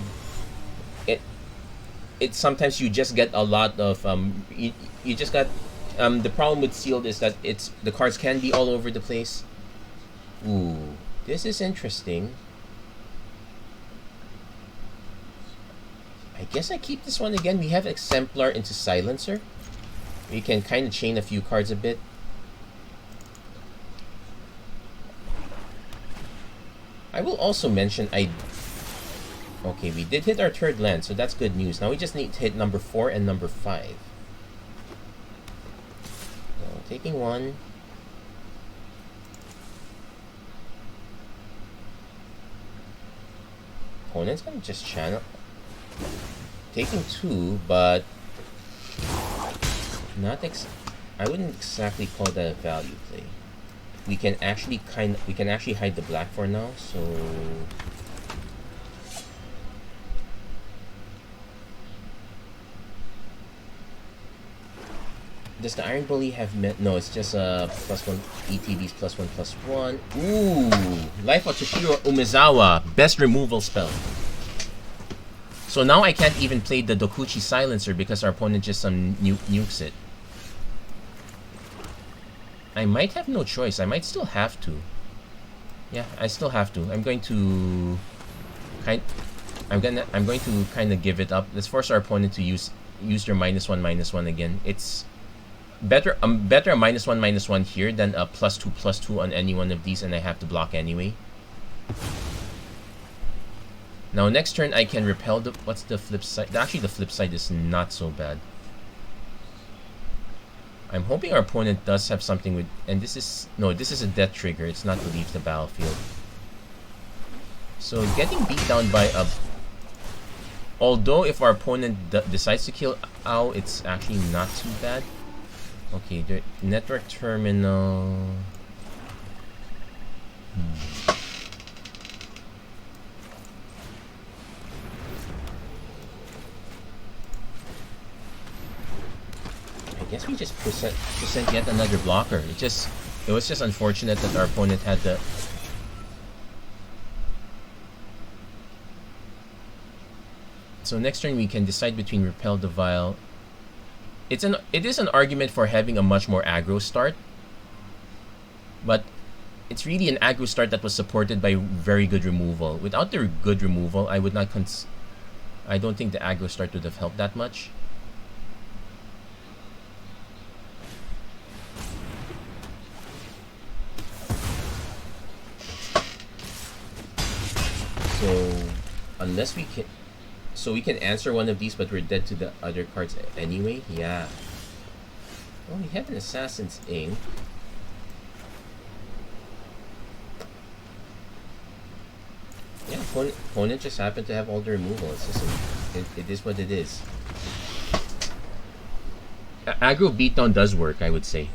It sometimes you just get a lot of you just got the problem with sealed is that the cards can be all over the place. Ooh, this is interesting. I guess I keep this one again. We have Exemplar into Silencer. We can kind of chain a few cards a bit. I will also mention okay, we did hit our third land, so that's good news. Now we just need to hit number 4 and number 5. So, taking one. Opponent's gonna just channel. Taking 2, but not I wouldn't exactly call that a value play. We can actually hide the black for now, so does the Iron Bully have no, it's just a +1 ETBs +1/+1. Ooh, Life of Toshiro Umezawa, best removal spell. So now I can't even play the Dokuchi Silencer because our opponent just nukes it. I might have no choice. I might still have to. Yeah, I still have to. I'm going to kind of give it up. Let's force our opponent to use their -1/-1 again. It's better a -1/-1 here than a +2/+2 on any one of these, and I have to block anyway. Now next turn I can repel the what's the flip side? Actually the flip side is not so bad. I'm hoping our opponent does have something with, and this is a death trigger. It's not to leave the battlefield. So getting beat down by a, although if our opponent decides to kill Ao, it's actually not too bad. Okay, the network terminal. I guess we just present yet another blocker. It was just unfortunate that our opponent had the. So next turn we can decide between Repel the Vial. It is an argument for having a much more aggro start, but it's really an aggro start that was supported by very good removal. Without the good removal, I would not I don't think the aggro start would have helped that much. So unless we can, so we can answer one of these, but we're dead to the other cards anyway. Yeah. Well, we have an Assassin's Ink. Yeah, opponent just happened to have all the removal. It's just it is what it is. Aggro beatdown does work, I would say.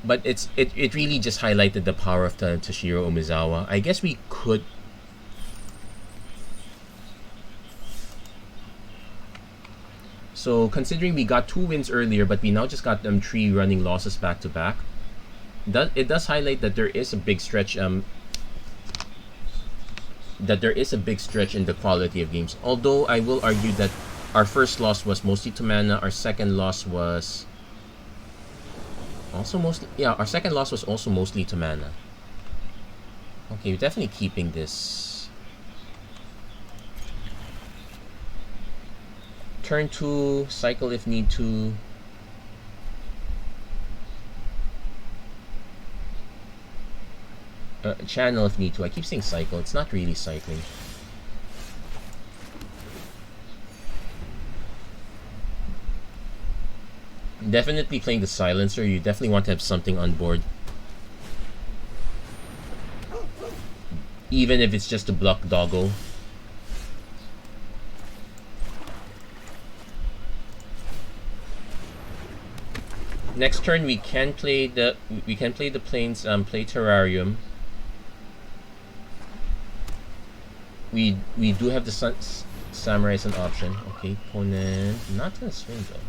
But it really just highlighted the power of the Toshiro Umezawa. I guess we could. So considering we got 2 wins earlier, but we now just got 3 running losses back to back. It does highlight that there is a big stretch. That there is a big stretch in the quality of games. Although I will argue that our first loss was mostly to mana. Our second loss was also mostly, yeah, our second loss was also mostly to mana. Okay, we're definitely keeping this. Turn 2, cycle if need to. Channel if need to. I keep saying cycle, it's not really cycling. Definitely playing the Silencer. You definitely want to have something on board, even if it's just to block Doggo. next turn we can play the plains, play Terrarium. We do have the Samurai as an option. Okay, opponent not gonna swing though.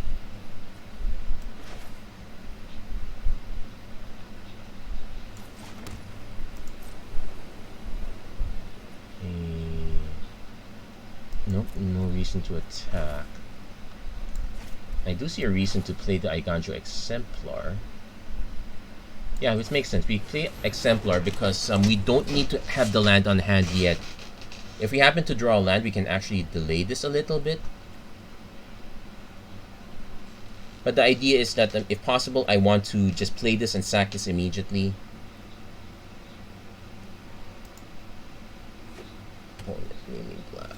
Nope, no reason to attack. I do see a reason to play the Eiganjo Exemplar. Yeah, which makes sense. We play Exemplar because we don't need to have the land on hand yet. If we happen to draw a land, we can actually delay this a little bit. But the idea is that if possible, I want to just play this and sack this immediately. Oh, really black.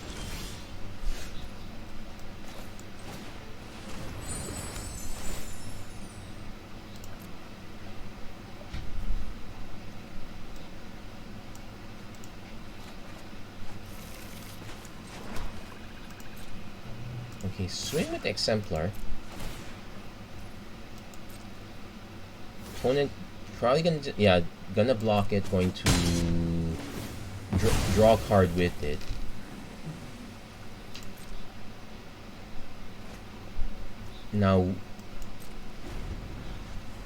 Okay, swing with the Exemplar. Opponent probably gonna block it. Going to draw a card with it. Now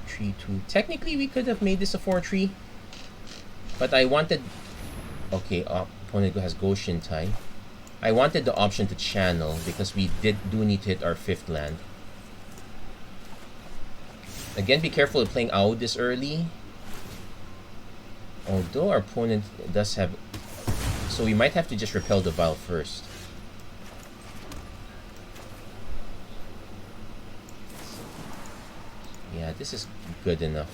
3-2. Technically, we could have made this a 4-3, but I wanted. Okay, opponent has Goshin Tai. I wanted the option to channel because we do need to hit our 5th land. Again, be careful of playing out this early. Although our opponent does have... So we might have to just repel the Vial first. Yeah, this is good enough.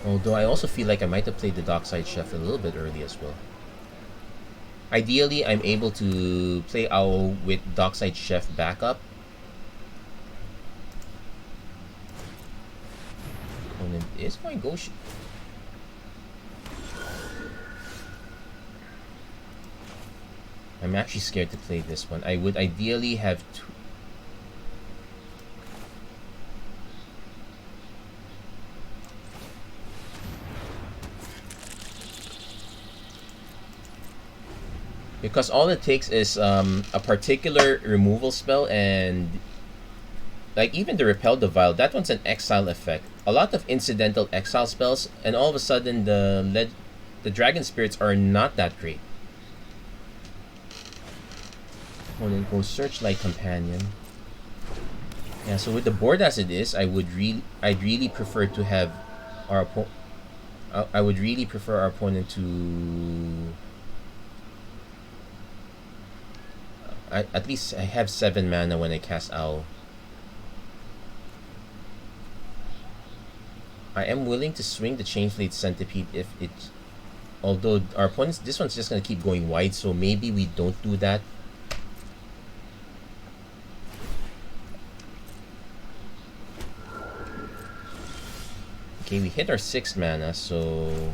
Although I also feel like I might have played the Dockside Chef a little bit early as well. Ideally, I'm able to play Owl with Dockside Chef backup. Opponent is going Goshin. I'm actually scared to play this one. I would ideally have two. Because all it takes is a particular removal spell, and like even the Repel the Vial, that one's an exile effect. A lot of incidental exile spells, and all of a sudden the Dragon Spirits are not that great. Opponent goes Searchlight Companion. Yeah, so with the board as it is, I'd really prefer to have our I would really prefer our opponent to at least I have 7 mana when I cast Owl. I am willing to swing the Chainblade Centipede if it... Although our opponents... This one's just going to keep going wide, so maybe we don't do that. Okay, we hit our 6 mana, so...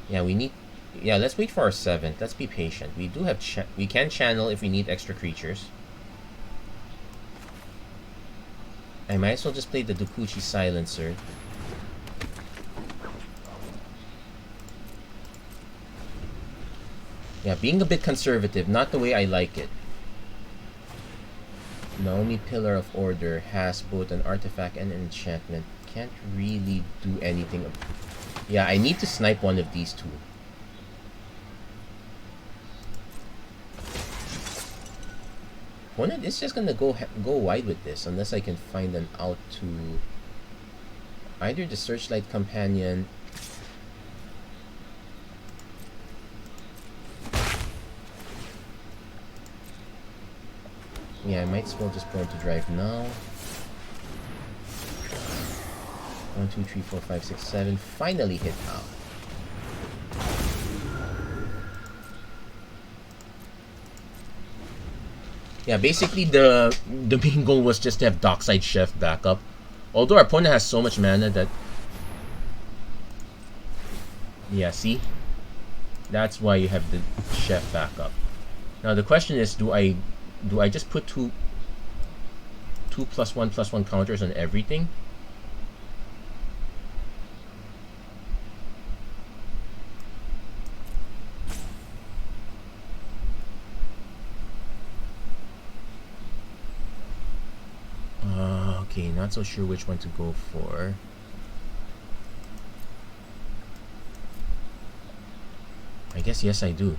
Yeah, we need... Yeah, let's wait for our 7th. Let's be patient. We do have... we can channel if we need extra creatures. I might as well just play the Dokuchi Silencer. Yeah, being a bit conservative, not the way I like it. Naomi Pillar of Order has both an artifact and an enchantment. Can't really do anything. Yeah, I need to snipe one of these two. Opponent is just gonna go wide with this unless I can find an out to either the Searchlight Companion. Yeah, I might as well just go into drive now. 1, 2, 3, 4, 5, 6, 7. Finally hit out. Yeah, basically the main goal was just to have Dockside Chef backup. Although our opponent has so much mana that... Yeah, see? That's why you have the chef back up. Now the question is, do I just put two +1/+1 counters on everything? Okay, not so sure which one to go for. I guess yes, I do.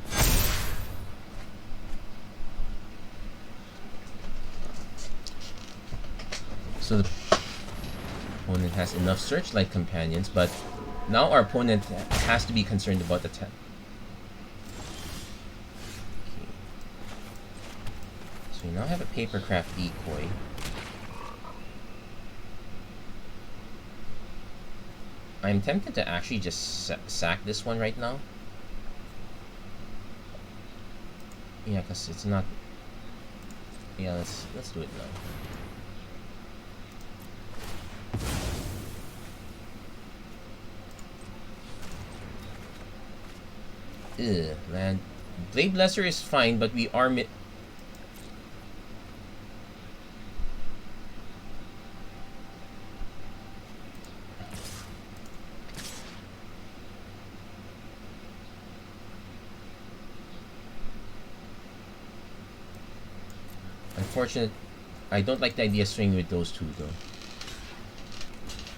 So the opponent has enough Searchlight companions, but now our opponent has to be concerned about the 10. Okay. So we now have a Papercraft decoy. I'm tempted to actually just sack this one right now. Yeah, because it's not... Yeah, let's do it now. Ugh, man. Blade Blesser is fine, but we are unfortunate. I don't like the idea of swinging with those two though.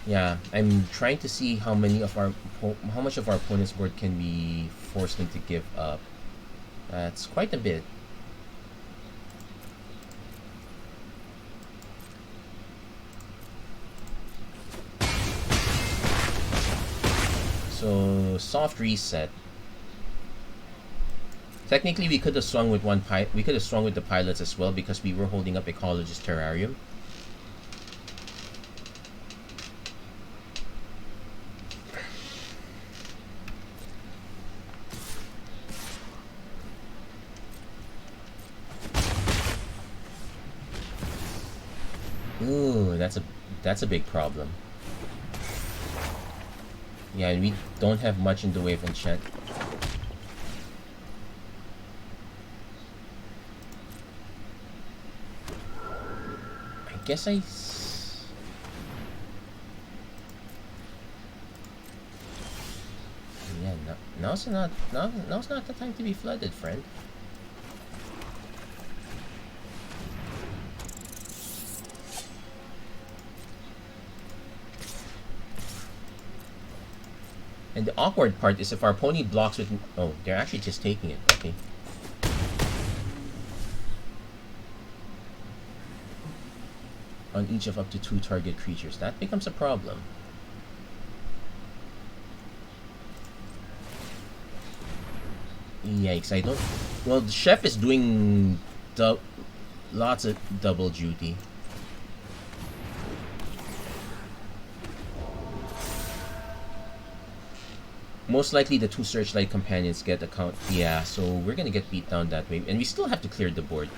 Yeah, I'm trying to see how much of our opponent's board can we force them to give up. That's quite a bit. So soft reset. Technically, we could have swung with we could have swung with the pilots as well because we were holding up Ecologist Terrarium. Ooh, that's a big problem. Yeah, and we don't have much in the way of enchant. I guess yeah, now's not the time to be flooded, friend. And the awkward part is if our pony blocks with... Oh, they're actually just taking it. Okay. On each of up to 2 target creatures. That becomes a problem. Yikes, I don't... Well, the chef is doing lots of double duty. Most likely the 2 Searchlight companions get a count. Yeah, so we're gonna get beat down that way. And we still have to clear the board.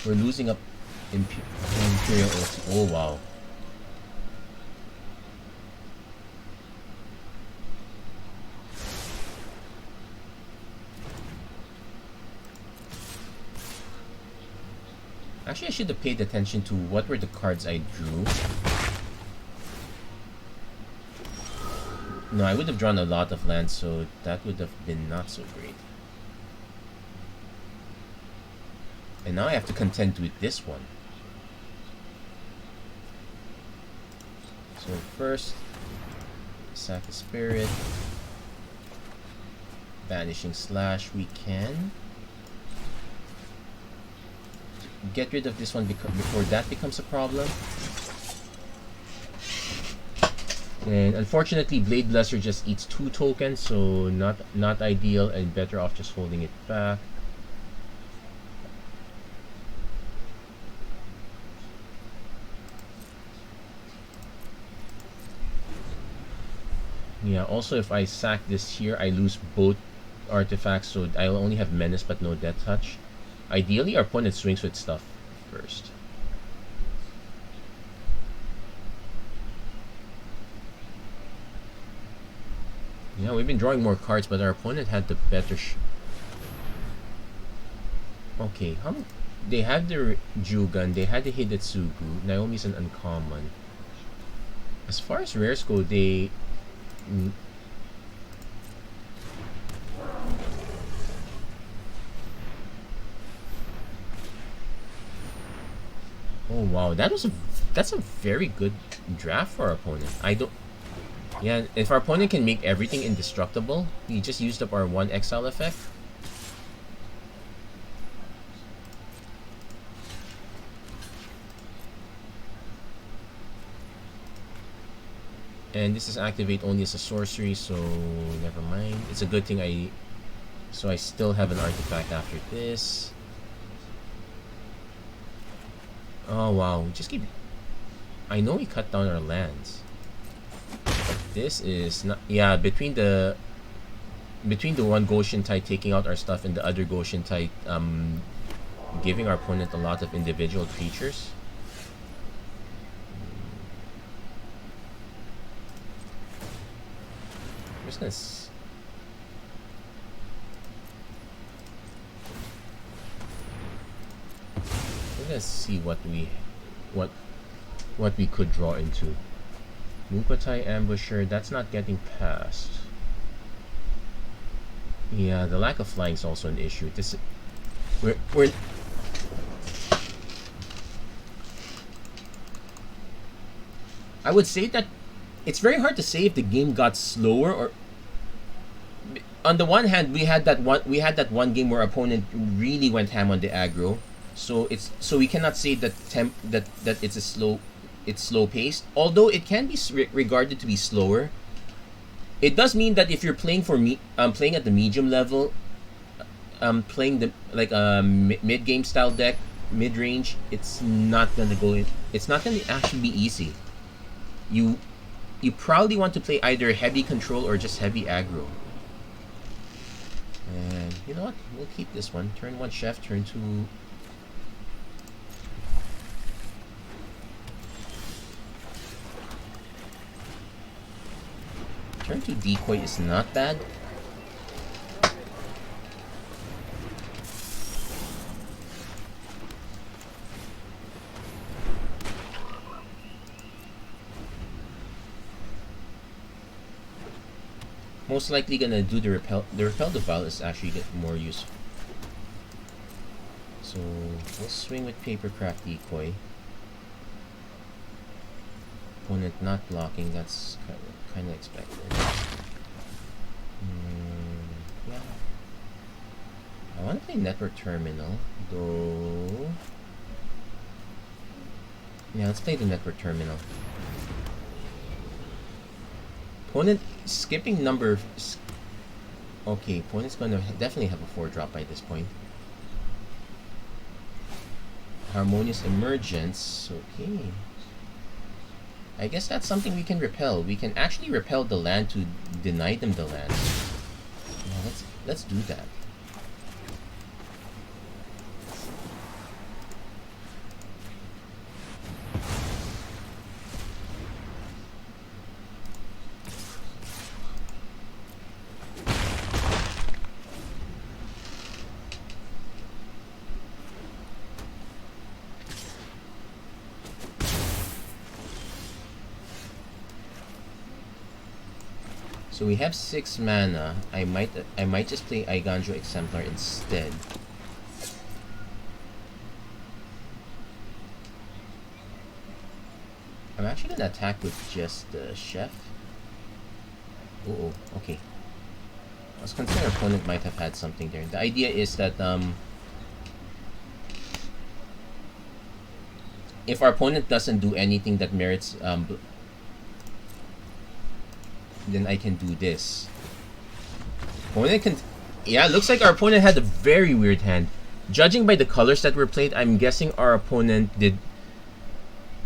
We're losing up Imperial OC. Oh, wow. Actually, I should have paid attention to what were the cards I drew. No, I would have drawn a lot of lands, so that would have been not so great. And now I have to contend with this one. So first, sack a spirit. Vanishing Slash, we can get rid of this one before that becomes a problem. And unfortunately, Blade Blesser just eats 2 tokens, so not ideal, and better off just holding it back. Yeah, also if I sack this here, I lose both artifacts, so I'll only have Menace but no Death Touch. Ideally, our opponent swings with stuff first. Yeah, we've been drawing more cards, but our opponent had the better. Okay, how many? They had the Jugan, they had the Hidetsugu. Naomi's an uncommon. As far as rares go, they. Oh wow, that's a very good draft for our opponent. I don't. Yeah, if our opponent can make everything indestructible, he just used up our one exile effect. And this is activate only as a sorcery, so never mind. It's a good thing I still have an artifact after this. Oh wow, just keep. I know we cut down our lands. This is not. Yeah, between the one Goshen Tide taking out our stuff and the other Goshen Tide giving our opponent a lot of individual creatures. I'm just gonna. Let's see what we could draw into. Mukotai Ambusher, that's not getting past. Yeah, the lack of flying is also an issue. This we're I would say that it's very hard to say if the game got slower or. On the one hand, we had that one game where our opponent really went ham on the aggro, so we cannot say that it's slow paced. Although it can be regarded to be slower, it does mean that if you're playing playing at the medium level, playing the mid game style deck, mid range, it's not gonna go in. It's not gonna actually be easy. You probably want to play either heavy control or just heavy aggro. And you know what? We'll keep this one. Turn 1 chef, turn 2. Turn 2 decoy is not bad. Most likely gonna do the repel. The repel the Val is actually get more useful. So we'll swing with Papercraft Decoy. Opponent not blocking. That's kind of expected. Yeah. I want to play Network Terminal, though. Yeah, let's play the Network Terminal. Opponent skipping number. Okay, opponent's gonna definitely have a 4-drop by this point. Harmonious Emergence. Okay. I guess that's something we can repel. We can actually repel the land to deny them the land. Yeah, let's do that. So we have 6 mana. I might just play Eiganjo Exemplar instead. I'm actually gonna attack with just the chef. Oh, okay. I was concerned our opponent might have had something there. The idea is that if our opponent doesn't do anything that merits then I can do this. Opponent can. Yeah, looks like our opponent had a very weird hand. Judging by the colors that were played, I'm guessing our opponent did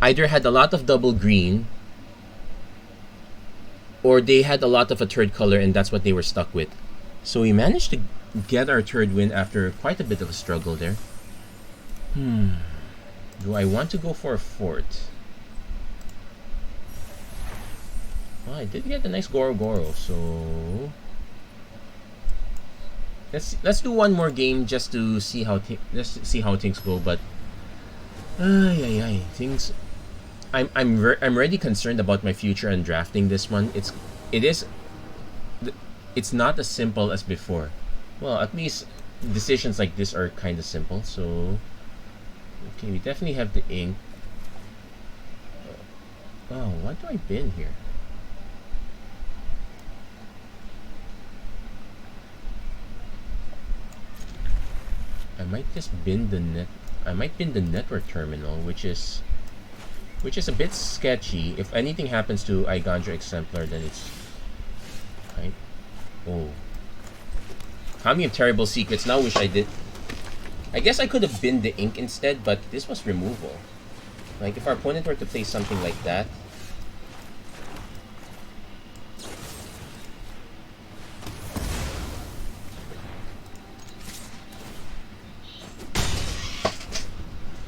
either had a lot of double green, or they had a lot of a third color, and that's what they were stuck with. So we managed to get our third win after quite a bit of a struggle there. Do I want to go for a fort? Well, I did get a nice Goro Goro, so let's do one more game just to see how things go. But things. I'm already concerned about my future and drafting this one. It's not as simple as before. Well, at least decisions like this are kind of simple. So okay, we definitely have the ink. Oh, what do I bin here? I might just bin the net. I might bin the network terminal, which is a bit sketchy. If anything happens to Igandra Exemplar, then it's right. Oh, Kami of Terrible Secrets. Now wish I did. I guess I could have binned the ink instead, but this was removal. Like if our opponent were to play something like that.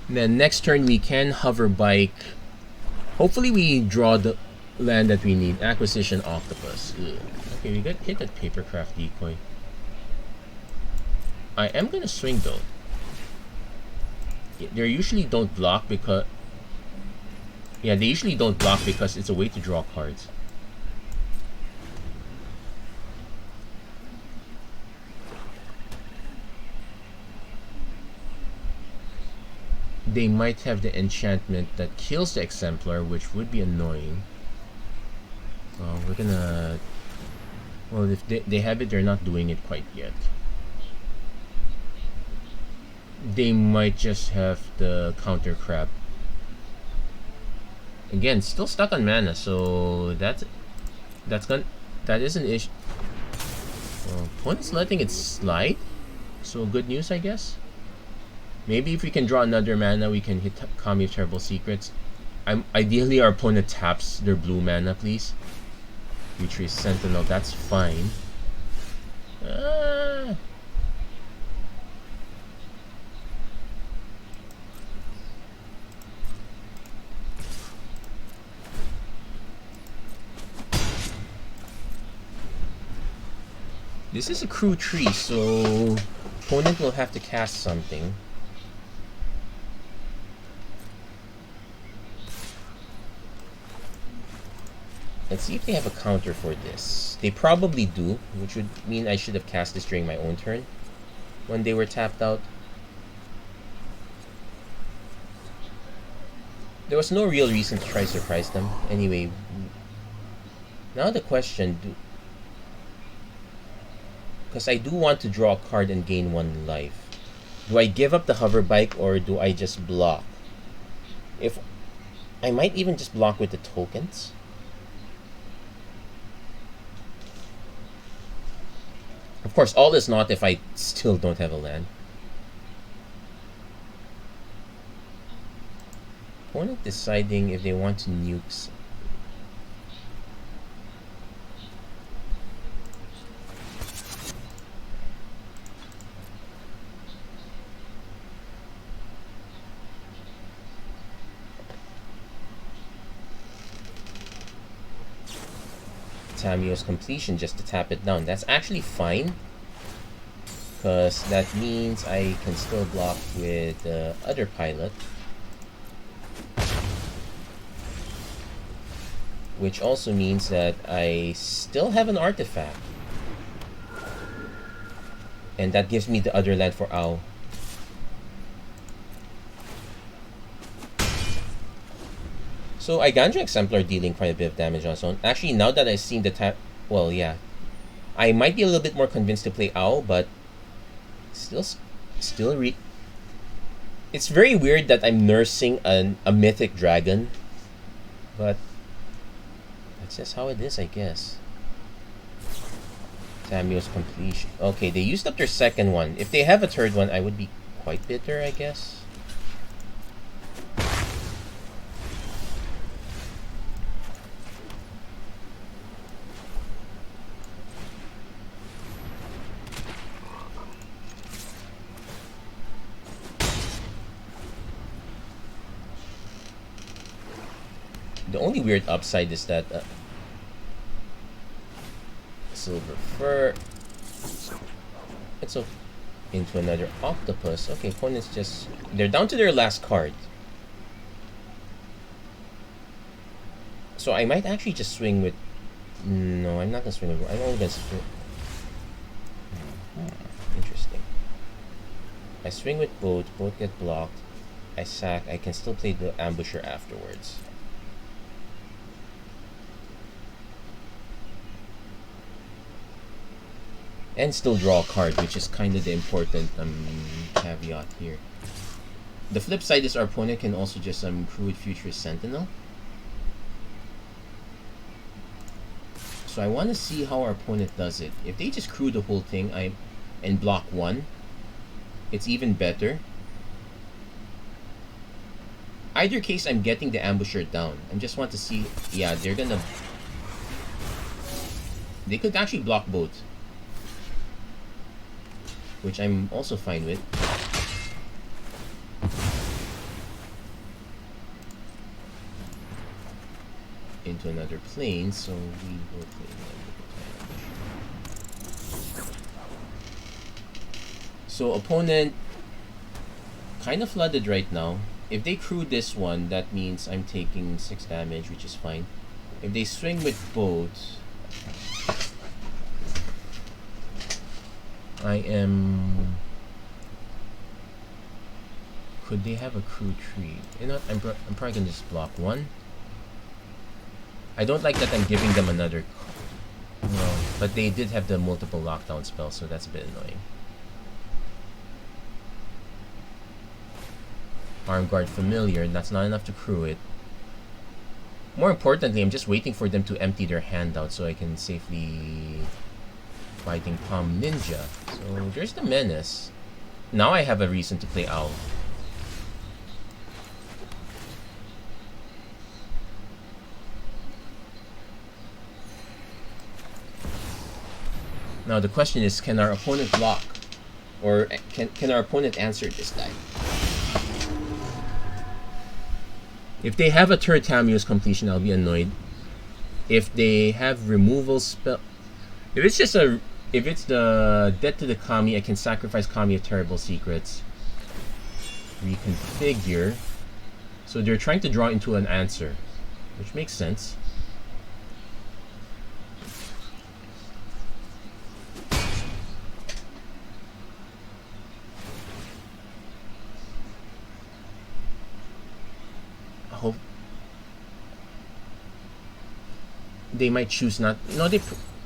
Then next turn we can hover bike. Hopefully we draw the land that we need. Acquisition Octopus. Ugh. Okay, we got hit at Papercraft Decoy. I am gonna swing though. They usually don't block because it's a way to draw cards. They might have the enchantment that kills the Exemplar, which would be annoying. We're gonna... Well, if they have it, they're not doing it quite yet. They might just have the counter crab. Again, still stuck on mana, so that is an issue. Well, opponent's letting it slide, so good news, I guess. Maybe if we can draw another mana, we can hit Kami of Terrible Secrets. Ideally, our opponent taps their blue mana, please. Future Sentinel, that's fine. This is a crew tree, so opponent will have to cast something. Let's see if they have a counter for this. They probably do, which would mean I should have cast this during my own turn when they were tapped out. There was no real reason to try to surprise them. Anyway, now the question, because I do want to draw a card and gain 1 life. Do I give up the hover bike or do I just block? If I might even just block with the tokens. Of course, all is not if I still don't have a land. Opponent deciding if they want to nuke. Tamiyo's Completion just to tap it down. That's actually fine, because that means I can still block with the other pilot, which also means that I still have an artifact, and that gives me the other land for Ao. So Igandra Exemplar dealing quite a bit of damage on its own. Actually, now that I've seen the tap, well, yeah, I might be a little bit more convinced to play Ao, but still, it's very weird that I'm nursing a mythic dragon, but that's just how it is, I guess. Samuel's Completion. Okay, they used up their second one. If they have a third one, I would be quite bitter, I guess. The only weird upside is that silver fur. It's okay. Into another octopus. Okay, opponents just... They're down to their last card. So I might actually just swing with... No, I'm not gonna swing with... I'm only gonna swing... Interesting. I swing with both get blocked. I sack, I can still play the ambusher afterwards. And still draw a card, which is kind of the important caveat here. The flip side is our opponent can also just crew with Futurist Sentinel. So I want to see how our opponent does it. If they just crew the whole thing and block one, it's even better. Either case, I'm getting the ambusher down. I just want to see... Yeah, they're gonna... They could actually block both, which I'm also fine with. Into another plane, so we will play another. So opponent kind of flooded right now. If they crew this one, that means I'm taking 6 damage, which is fine. If they swing with both, I am... Could they have a crew tree? You know what? I'm probably gonna just block one. I don't like that I'm giving them another... No, but they did have the multiple lockdown spell, so that's a bit annoying. Arm Guard Familiar, that's not enough to crew it. More importantly, I'm just waiting for them to empty their hand out so I can safely... Fighting Palm Ninja. So there's the Menace. Now I have a reason to play Owl. Now the question is, can our opponent block? Or can our opponent answer this time? If they have a third Tamiyo's completion, I'll be annoyed. If they have removal spell... If it's just a... If it's the Debt to the Kami, I can sacrifice Kami of Terrible Secrets. Reconfigure. So they're trying to draw into an answer, which makes sense. I hope they might choose not... No,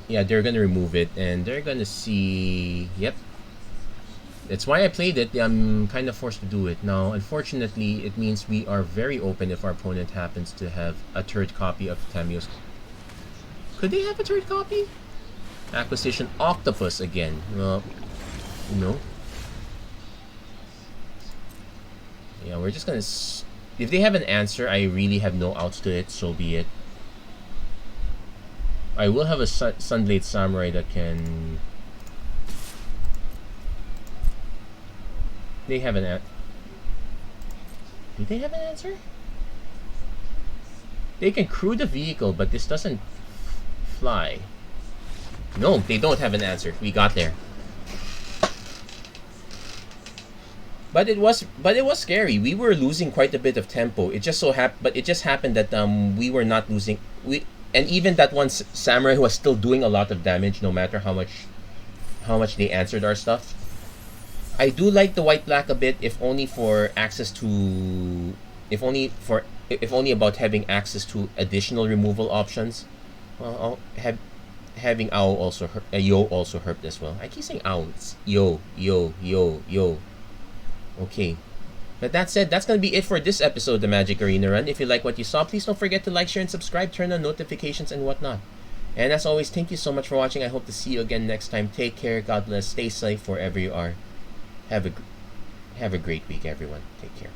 yeah, they're gonna remove it, and they're gonna see... Yep. That's why I played it. I'm kind of forced to do it. Now, unfortunately, it means we are very open if our opponent happens to have a third copy of Tamiyo's... Could they have a third copy? Acquisition Octopus again. Well, no. Yeah, we're just gonna... If they have an answer, I really have no outs to it, so be it. I will have a Sunblade Samurai that can... They have an answer. Do they have an answer? They can crew the vehicle, but this doesn't fly. No, they don't have an answer. We got there. But it was scary. We were losing quite a bit of tempo. It just so happened that we were not losing. And even that one samurai was still doing a lot of damage, no matter how much they answered our stuff. I do like the white black a bit, if only for access to, if only about having access to additional removal options. Well, having Ow also hurt, Yo also hurt as well. I keep saying Ow. It's Yo. Okay. But that said, that's going to be it for this episode of the Magic Arena Run. If you like what you saw, please don't forget to like, share, and subscribe. Turn on notifications and whatnot. And as always, thank you so much for watching. I hope to see you again next time. Take care. God bless. Stay safe wherever you are. Have a great week, everyone. Take care.